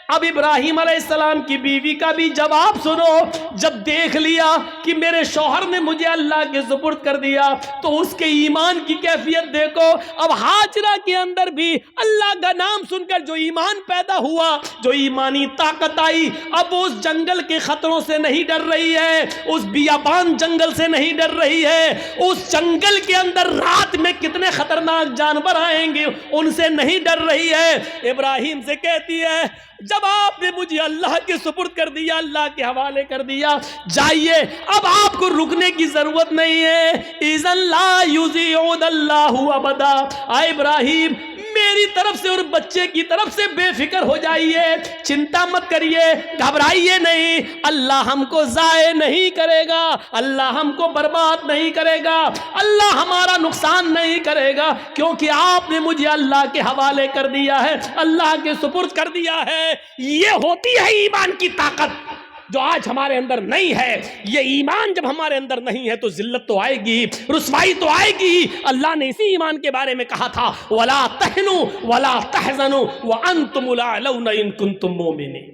اب ابراہیم علیہ السلام کی بیوی کا بھی جواب سنو، جب دیکھ لیا کہ میرے شوہر نے مجھے اللہ کے سپرد کر دیا تو اس کے ایمان کی کیفیت دیکھو۔ اب ہاجرہ کے اندر بھی اللہ کا نام سن کر جو ایمان پیدا ہوا، جو ایمانی طاقت آئی، اب اس جنگل کے خطروں سے نہیں ڈر رہی ہے، اس بیابان جنگل سے نہیں ڈر رہی ہے، اس جنگل کے اندر رات میں کتنے خطرناک جانور آئیں گے ان سے نہیں ڈر رہی ہے۔ ابراہیم سے کہتی ہے جب آپ نے مجھے اللہ کے سپرد کر دیا، اللہ کے حوالے کر دیا، جائیے، اب آپ کو رکنے کی ضرورت نہیں ہے۔ اِذَن لَا يُضِيعُ اللَّهُ أَبَدًا، اے ابراہیم میری طرف سے اور بچے کی طرف سے بے فکر ہو جائیے، چنتا مت کریے، گھبرائیے نہیں، اللہ ہم کو ضائع نہیں کرے گا، اللہ ہم کو برباد نہیں کرے گا، اللہ ہمارا نقصان نہیں کرے گا، کیونکہ آپ نے مجھے اللہ کے حوالے کر دیا ہے، اللہ کے سپرد کر دیا ہے۔ یہ ہوتی ہے ایمان کی طاقت جو آج ہمارے اندر نہیں ہے۔ یہ ایمان جب ہمارے اندر نہیں ہے تو ذلت تو آئے گی، رسوائی تو آئے گی۔ اللہ نے اسی ایمان کے بارے میں کہا تھا وَلَا تَهْنُوا وَلَا تَحْزَنُوا وَأَنْتُمُ الْأَعْلَوْنَ إِن كُنتُم مُؤْمِنِينَ۔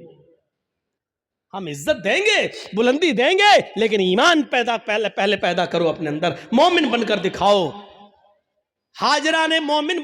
ہم عزت دیں گے، بلندی دیں گے، لیکن ایمان پہلے پیدا کرو اپنے اندر، مومن بن کر دکھاؤ۔ ہاجرہ نے مومنہ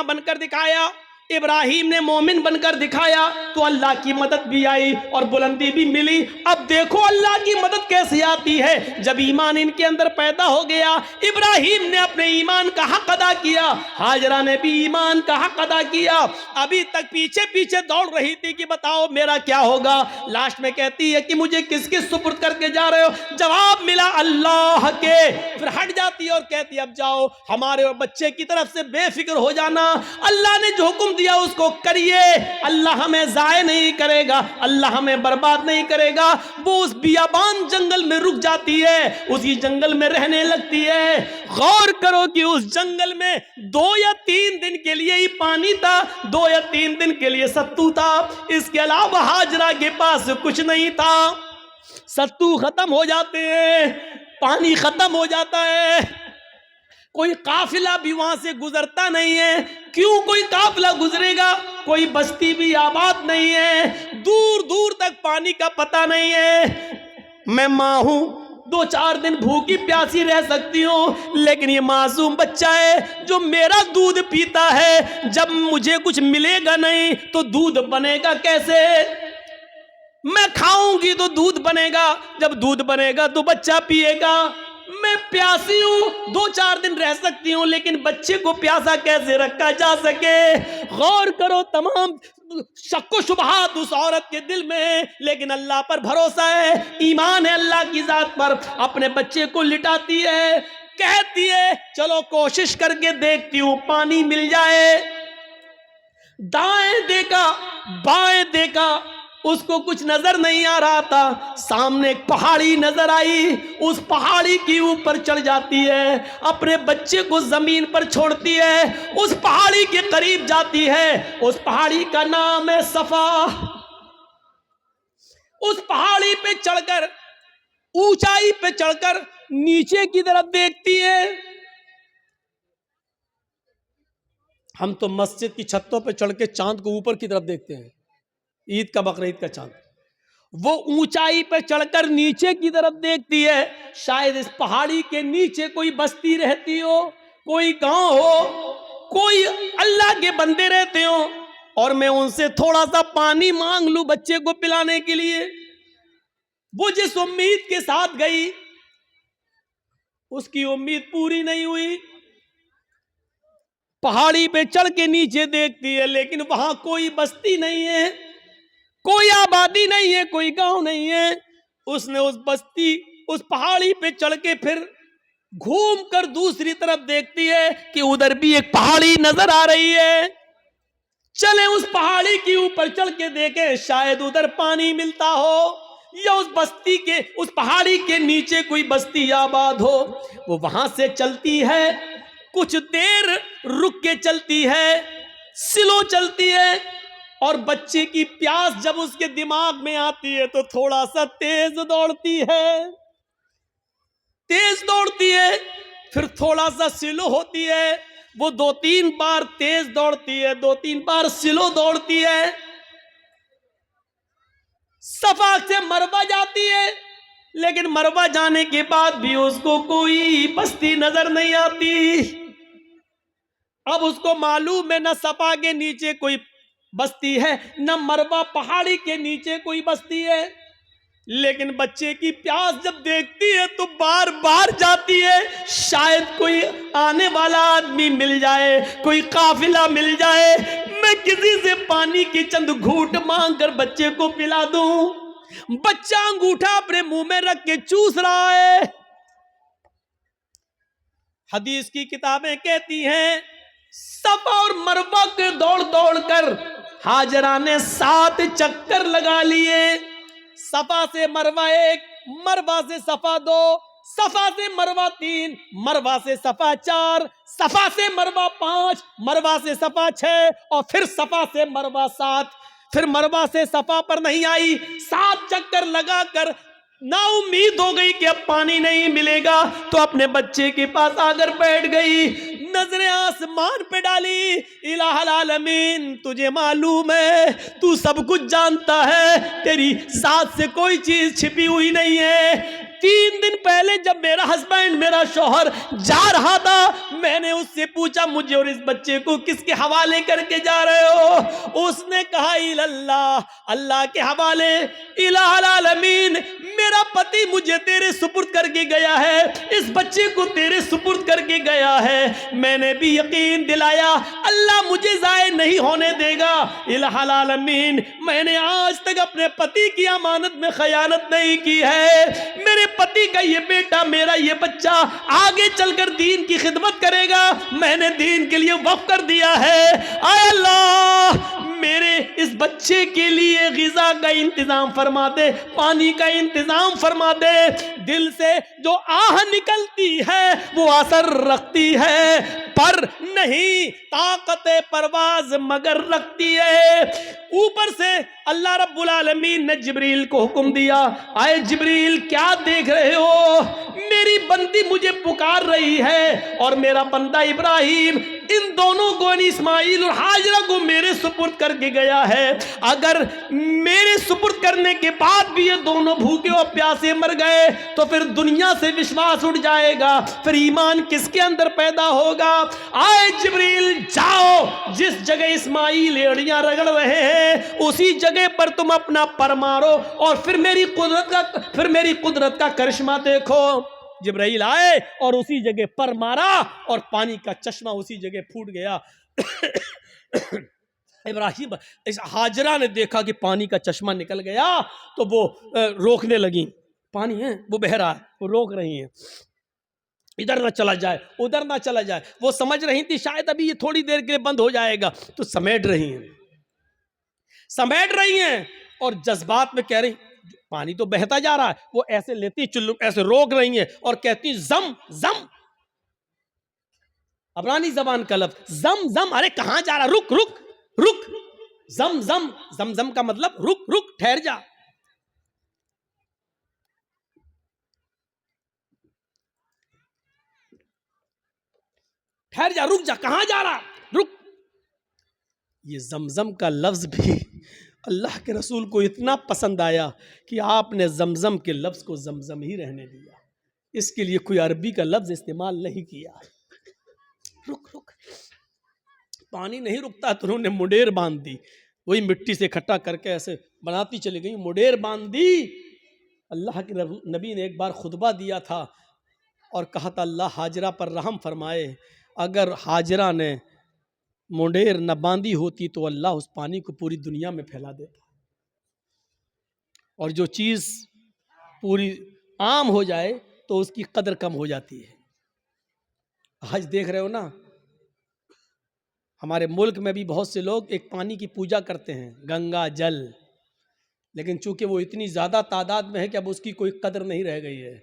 بن کر دکھایا، ابراہیم نے مومن بن کر دکھایا، تو اللہ کی مدد بھی آئی اور بلندی بھی ملی۔ اب دیکھو اللہ کی مدد کیسے آتی ہے، جب ایمان ان کے اندر پیدا ہو گیا، ابراہیم نے اپنے ایمان کا حق ادا کیا، ہاجرہ نے بھی ایمان کا حق ادا کیا۔ ابھی تک پیچھے پیچھے دوڑ رہی تھی کہ بتاؤ میرا کیا ہوگا، لاسٹ میں کہتی ہے کہ مجھے کس کس سپرد کر کے جا رہے ہو، جواب ملا اللہ کے، پھر ہٹ جاتی ہے اور کہتی اب جاؤ ہمارے اور بچے کی طرف سے بے فکر ہو جانا، اللہ نے جو حکم دیا اس کو کریے، اللہ ہمیں ضائع نہیں کرے گا، اللہ ہمیں برباد نہیں کرے گا۔ وہ اس بیابان جنگل میں رک جاتی ہے، اسی جنگل میں رہنے لگتی ہے۔ غور کرو کہ اس جنگل میں 2 یا 3 دن کے لیے ہی پانی تھا، 2 یا 3 دن کے لیے ستو تھا، اس کے علاوہ ہاجرہ کے پاس کچھ نہیں تھا۔ ستو ختم ہو جاتے ہیں، پانی ختم ہو جاتا ہے، کوئی قافلہ بھی وہاں سے گزرتا نہیں ہے۔ کیوں کوئی قافلہ گزرے گا، کوئی بستی بھی آباد نہیں ہے، دور دور تک پانی کا پتہ نہیں ہے۔ میں ماں ہوں، 2-4 دن بھوکی پیاسی رہ سکتی ہوں، لیکن یہ معصوم بچہ ہے جو میرا دودھ پیتا ہے، جب مجھے کچھ ملے گا نہیں تو دودھ بنے گا کیسے؟ میں کھاؤں گی تو دودھ بنے گا، جب دودھ بنے گا تو بچہ پیے گا۔ میں پیاسی ہوں، 2-4 دن رہ سکتی ہوں، لیکن بچے کو پیاسا کیسے رکھا جا سکے؟ غور کرو، تمام شک و شبہات اس عورت کے دل میں ہے، لیکن اللہ پر بھروسہ ہے، ایمان ہے اللہ کی ذات پر۔ اپنے بچے کو لٹاتی ہے، کہتی ہے چلو کوشش کر کے دیکھتی ہوں پانی مل جائے۔ دائیں دیکھا، بائیں دیکھا، اس کو کچھ نظر نہیں آ رہا تھا۔ سامنے ایک پہاڑی نظر آئی، اس پہاڑی کے اوپر چڑھ جاتی ہے، اپنے بچے کو زمین پر چھوڑتی ہے، اس پہاڑی کے قریب جاتی ہے۔ اس پہاڑی کا نام ہے صفا۔ اس پہاڑی پہ چڑھ کر، اونچائی پہ چڑھ کر نیچے کی طرف دیکھتی ہے۔ ہم تو مسجد کی چھتوں پہ چڑھ کے چاند کو اوپر کی طرف دیکھتے ہیں، عید کا بقرعید کا چاند۔ وہ اونچائی پہ چڑھ کر نیچے کی طرف دیکھتی ہے، شاید اس پہاڑی کے نیچے کوئی بستی رہتی ہو، کوئی گاؤں ہو، کوئی اللہ کے بندے رہتے ہو، اور میں ان سے تھوڑا سا پانی مانگ لوں بچے کو پلانے کے لیے۔ وہ جس امید کے ساتھ گئی، اس کی امید پوری نہیں ہوئی۔ پہاڑی پہ چڑھ کے نیچے دیکھتی ہے، لیکن وہاں کوئی بستی نہیں ہے، کوئی آبادی نہیں ہے، کوئی گاؤں نہیں ہے۔ اس نے اس بستی، اس پہاڑی پہ چڑھ کے پھر گھوم کر دوسری طرف دیکھتی ہے کہ ادھر بھی ایک پہاڑی نظر آ رہی ہے، چلیں اس پہاڑی کے اوپر چڑھ کے دیکھیں، شاید ادھر پانی ملتا ہو۔ یا اس بستی کے اس پہاڑی کے نیچے کوئی بستی آباد ہو، وہ وہاں سے چلتی ہے، کچھ دیر رک کے چلتی ہے، سلو چلتی ہے، اور بچے کی پیاس جب اس کے دماغ میں آتی ہے تو تھوڑا سا تیز دوڑتی ہے، تیز دوڑتی ہے، پھر تھوڑا سا سلو ہوتی ہے، وہ 2-3 بار تیز دوڑتی ہے، 2-3 بار سلو دوڑتی ہے، صفا سے مروہ جاتی ہے، لیکن مروہ جانے کے بعد بھی اس کو کوئی بستی نظر نہیں آتی۔ اب اس کو معلوم ہے نہ صفا کے نیچے کوئی بستی ہے، نہ مروہ پہاڑی کے نیچے کوئی بستی ہے، لیکن بچے کی پیاس جب دیکھتی ہے تو بار بار جاتی ہے، شاید کوئی آنے والا آدمی مل جائے، کوئی قافلہ مل جائے، میں کسی سے پانی کی چند گھونٹ مانگ کر بچے کو پلا دوں۔ بچہ انگوٹھا اپنے منہ میں رکھ کے چوس رہا ہے۔ حدیث کی کتابیں کہتی ہیں صفا اور مروہ کے دوڑ دوڑ کر ہاجرہ نے 7 چکر لگا لیے، صفا سے مروہ 1، مروہ سے صفا 2، صفا سے مروہ 3، مروہ سے صفا 4، صفا سے مروہ 5، مروہ سے صفا 6، اور پھر صفا سے مروہ 7۔ پھر مروہ سے صفا پر نہیں آئی، 7 چکر لگا کر نا امید ہو گئی کہ اب پانی نہیں ملے گا، تو اپنے بچے کے پاس آ کر بیٹھ گئی، نظریں آسمان پہ ڈالی، الہ العالمین تجھے معلوم ہے، تو سب کچھ جانتا ہے، تیری ذات سے کوئی چیز چھپی ہوئی نہیں ہے۔ 3 دن پہلے جب میرا ہسبینڈ، میرا شوہر جا رہا تھا، میں نے اس سے پوچھا مجھے اور اس بچے کو کس کے حوالے کر کے جا رہے ہو؟ اس نے کہا اللہ، اللہ کے حوالے، الہ العالمین میرا پتی مجھے تیرے سپرد کر کے گیا ہے، اس بچے کو تیرے سپرد کر کے گیا ہے، میں نے بھی یقین دلایا اللہ مجھے ضائع نہیں ہونے دے گا، الہ العالمین میں نے آج تک اپنے پتی کی امانت میں خیانت نہیں کی ہے، میرے پتی کا یہ بیٹا، میرا یہ بچہ آگے چل کر دین کی خدمت کرے گا، میں نے دین کے لیے وقف کر دیا ہے، اے اللہ میرے اس بچے کے لیے غذا کا انتظام فرما دے، پانی کا انتظام فرما دے۔ دل سے جو آہ نکلتی ہے وہ اثر رکھتی ہے، پر نہیں طاقت پرواز مگر رکھتی ہے۔ اوپر سے اللہ رب العالمین نے جبریل کو حکم دیا، آئے جبریل کیا دیکھ رہے ہو؟ میری بندی مجھے پکار رہی ہے، اور میرا بندہ ابراہیم ان دونوں کو، اسماعیل اور ہاجرہ کو میرے سپرد کر کے گیا ہے، اگر میرے سپرد کرنے کے بعد بھی یہ دونوں بھوکے اور پیاسے مر گئے تو پھر دنیا سے وشواس اٹھ جائے گا، پھر ایمان کس کے اندر پیدا ہوگا؟ آئے جبریل جاؤ، جس جگہ اسماعیل ایڑیاں رگڑ رہے ہیں اسی جگہ پر تم اپنا پر مارو، اور پھر میری قدرت کا کرشمہ دیکھو۔ جبرائیل آئے اور اسی جگہ پر مارا اور پانی کا چشمہ اسی جگہ پھوٹ گیا۔ ابراہیم ہاجرہ نے دیکھا کہ پانی کا چشمہ نکل گیا تو وہ روکنے لگیں، پانی ہے وہ بہہ رہا ہے، وہ روک رہی ہیں ادھر نہ چلا جائے ادھر نہ چلا جائے، وہ سمجھ رہی تھی شاید ابھی یہ تھوڑی دیر کے لیے بند ہو جائے گا، تو سمیٹ رہی ہیں اور جذبات میں کہہ رہی پانی تو بہتا جا رہا ہے، وہ ایسے لیتی چلو ایسے روک رہی ہیں اور کہتی زم زم، عبرانی زبان کا لفظ زم زم، ارے کہاں جا رہا، رک رک رک، زم زم، زم زم کا مطلب رک رک، ٹھہر جا، ٹھہر جا، رک جا، کہاں جا رہا، رک۔ یہ زمزم کا لفظ بھی اللہ کے رسول کو اتنا پسند آیا کہ آپ نے زمزم کے لفظ کو زمزم ہی رہنے دیا، اس کے لیے کوئی عربی کا لفظ استعمال نہیں کیا۔ رک رک، پانی نہیں رکتا تو انہوں نے مڈیر باندھ دی، وہی مٹی سے اکٹھا کر کے ایسے بناتی چلی گئی، مڈیر باندھ دی۔ اللہ کے نبی نے ایک بار خطبہ دیا تھا اور کہا تھا اللہ حاجرہ پر رحم فرمائے، اگر حاجرہ نے مڈیر نہ باندھی ہوتی تو اللہ اس پانی کو پوری دنیا میں پھیلا دیتا، اور جو چیز پوری عام ہو جائے تو اس کی قدر کم ہو جاتی ہے۔ آج دیکھ رہے ہو نا، ہمارے ملک میں بھی بہت سے لوگ ایک پانی کی پوجا کرتے ہیں، گنگا جل، لیکن چونکہ وہ اتنی زیادہ تعداد میں ہے کہ اب اس کی کوئی قدر نہیں رہ گئی ہے.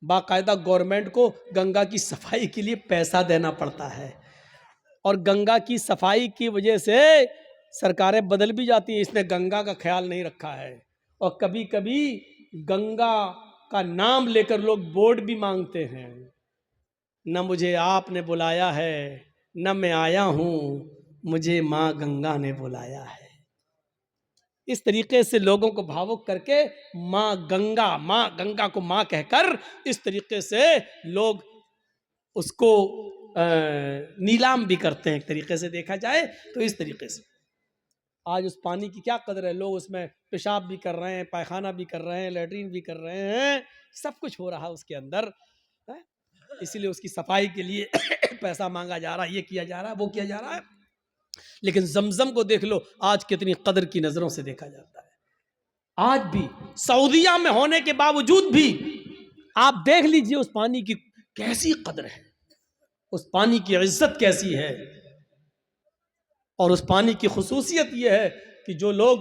باقاعدہ گورنمنٹ کو گنگا کی صفائی کے لیے پیسہ دینا پڑتا ہے، اور گنگا کی صفائی کی وجہ سے سرکاریں بدل بھی جاتی ہیں. اس نے گنگا کا خیال نہیں رکھا ہے، اور کبھی کبھی گنگا کا نام لے کر لوگ ووٹ بھی مانگتے ہیں. نہ مجھے آپ نے بلایا ہے، نہ میں آیا ہوں، مجھے ماں گنگا نے بلایا ہے. اس طریقے سے لوگوں کو بھاوک کر کے ماں گنگا کو ماں کہہ کر اس طریقے سے لوگ اس کو نیلام بھی کرتے ہیں. ایک طریقے سے دیکھا جائے تو اس طریقے سے آج اس پانی کی کیا قدر ہے. لوگ اس میں پیشاب بھی کر رہے ہیں، پائخانہ بھی کر رہے ہیں، لیٹرین بھی کر رہے ہیں، سب کچھ ہو رہا ہے اس کے اندر. اسی لیے اس کی صفائی کے لیے پیسہ مانگا جا رہا ہے، یہ کیا جا رہا ہے، وہ کیا جا رہا ہے. لیکن زمزم کو دیکھ لو، آج کتنی قدر کی نظروں سے دیکھا جاتا ہے. آج بھی سعودیہ میں ہونے کے باوجود بھی آپ دیکھ لیجئے اس پانی کی کیسی قدر ہے، اس پانی کی عزت کیسی ہے. اور اس پانی کی خصوصیت یہ ہے کہ جو لوگ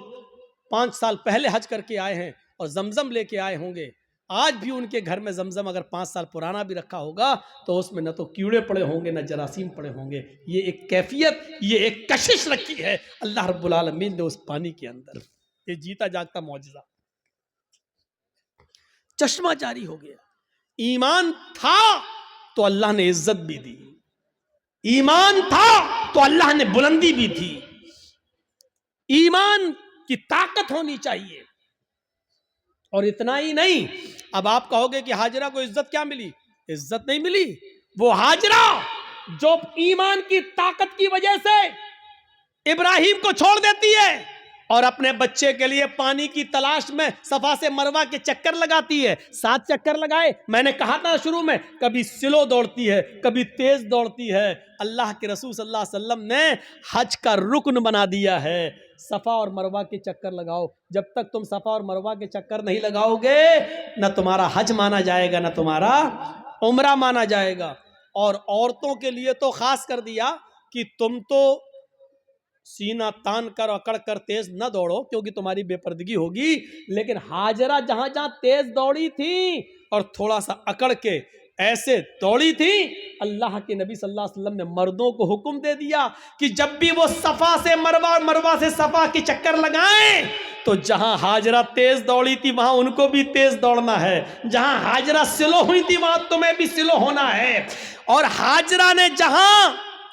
5 سال پہلے حج کر کے آئے ہیں اور زمزم لے کے آئے ہوں گے، آج بھی ان کے گھر میں زمزم اگر 5 سال پرانا بھی رکھا ہوگا تو اس میں نہ تو کیڑے پڑے ہوں گے، نہ جراثیم پڑے ہوں گے. یہ ایک کیفیت، یہ ایک کشش رکھی ہے اللہ رب العالمین نے اس پانی کے اندر. یہ جیتا جاگتا معجزہ. چشمہ جاری ہو گیا. ایمان تھا تو اللہ نے عزت بھی دی، ایمان تھا تو اللہ نے بلندی بھی دی. ایمان کی طاقت ہونی چاہیے. اور اتنا ہی نہیں، اب آپ کہو گے کہ ہاجرہ کو عزت کیا ملی؟ عزت نہیں ملی. وہ ہاجرہ جو ایمان کی طاقت کی وجہ سے ابراہیم کو چھوڑ دیتی ہے اور اپنے بچے کے لیے پانی کی تلاش میں صفا سے مروہ کے چکر لگاتی ہے. 7 چکر لگائے. میں نے کہا تھا شروع میں، کبھی سلو دوڑتی ہے، کبھی تیز دوڑتی ہے. اللہ کے رسول صلی اللہ علیہ وسلم نے حج کا رکن بنا دیا ہے، صفا اور مروہ کے چکر لگاؤ. جب تک تم صفا اور مروہ کے چکر نہیں لگاؤ گے، نہ تمہارا حج مانا جائے گا، نہ تمہارا عمرہ مانا جائے گا. اور عورتوں کے لیے تو خاص کر دیا کہ تم تو سینہ تان کر اکڑ کر تیز نہ دوڑو کیونکہ تمہاری بے پردگی ہوگی. لیکن ہاجرہ جہاں جہاں تیز دوڑی تھی اور تھوڑا سا اکڑ کے ایسے دوڑی تھی، اللہ کے نبی صلی اللہ علیہ وسلم نے مردوں کو حکم دے دیا کہ جب بھی وہ صفا سے مروہ اور مروہ سے صفا کے چکر لگائیں تو جہاں ہاجرہ تیز دوڑی تھی وہاں ان کو بھی تیز دوڑنا ہے، جہاں ہاجرہ سلو ہوئی تھی وہاں تمہیں بھی سلو ہونا ہے. اور ہاجرہ نے جہاں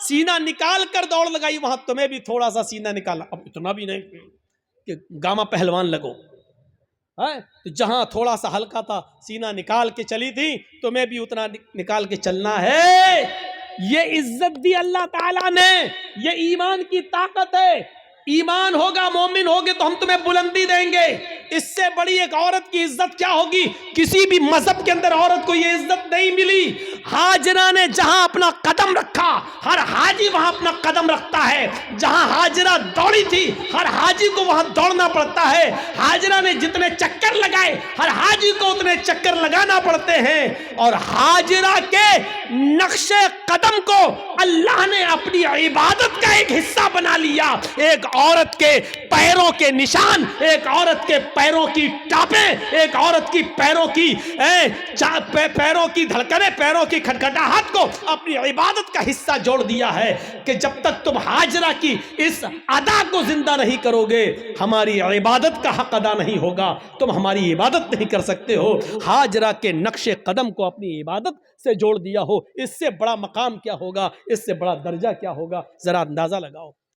سینہ نکال کر دوڑ لگائی وہاں تمہیں بھی تھوڑا سا سینہ نکالا. اب اتنا بھی نہیں کہ گاما پہلوان لگو، جہاں تھوڑا سا ہلکا تھا سینہ نکال کے چلی تھی تمہیں بھی اتنا نکال کے چلنا ہے. یہ عزت دی اللہ تعالیٰ نے، یہ ایمان کی طاقت ہے. ایمان ہوگا، مومن ہوگے تو ہم تمہیں بلندی دیں گے. اس سے بڑی ایک عورت کی عزت کیا ہوگی؟ کسی بھی مذہب کے اندر عورت کو یہ عزت نہیں ملی. ہاجرہ نے جہاں اپنا قدم رکھا، ہر حاجی وہاں اپنا قدم رکھتا ہے. جہاں ہاجرہ دوڑی تھی ہر حاجی کو وہاں دوڑنا پڑتا ہے. ہاجرہ نے جتنے چکر لگائے ہر حاجی کو اتنے چکر لگانا پڑتے ہیں. اور ہاجرہ کے نقش قدم کو اللہ نے اپنی عبادت کا ایک حصہ بنا لیا. ایک عورت کے پیروں کے نشان، ایک عورت کے پیروں کی ٹاپیں، ایک عورت کی پیروں کی دھڑکنیں، پیروں کی کھٹکھٹاہٹ کو اپنی عبادت کا حصہ جوڑ دیا ہے کہ جب تک تم ہاجرہ کی اس ادا کو زندہ نہیں کرو گے ہماری عبادت کا حق ادا نہیں ہوگا، تم ہماری عبادت نہیں کر سکتے ہو. ہاجرہ کے نقش قدم کو اپنی عبادت سے جوڑ دیا ہو، اس سے بڑا مقام کیا ہوگا، اس سے بڑا درجہ کیا ہوگا، ذرا اندازہ لگاؤ.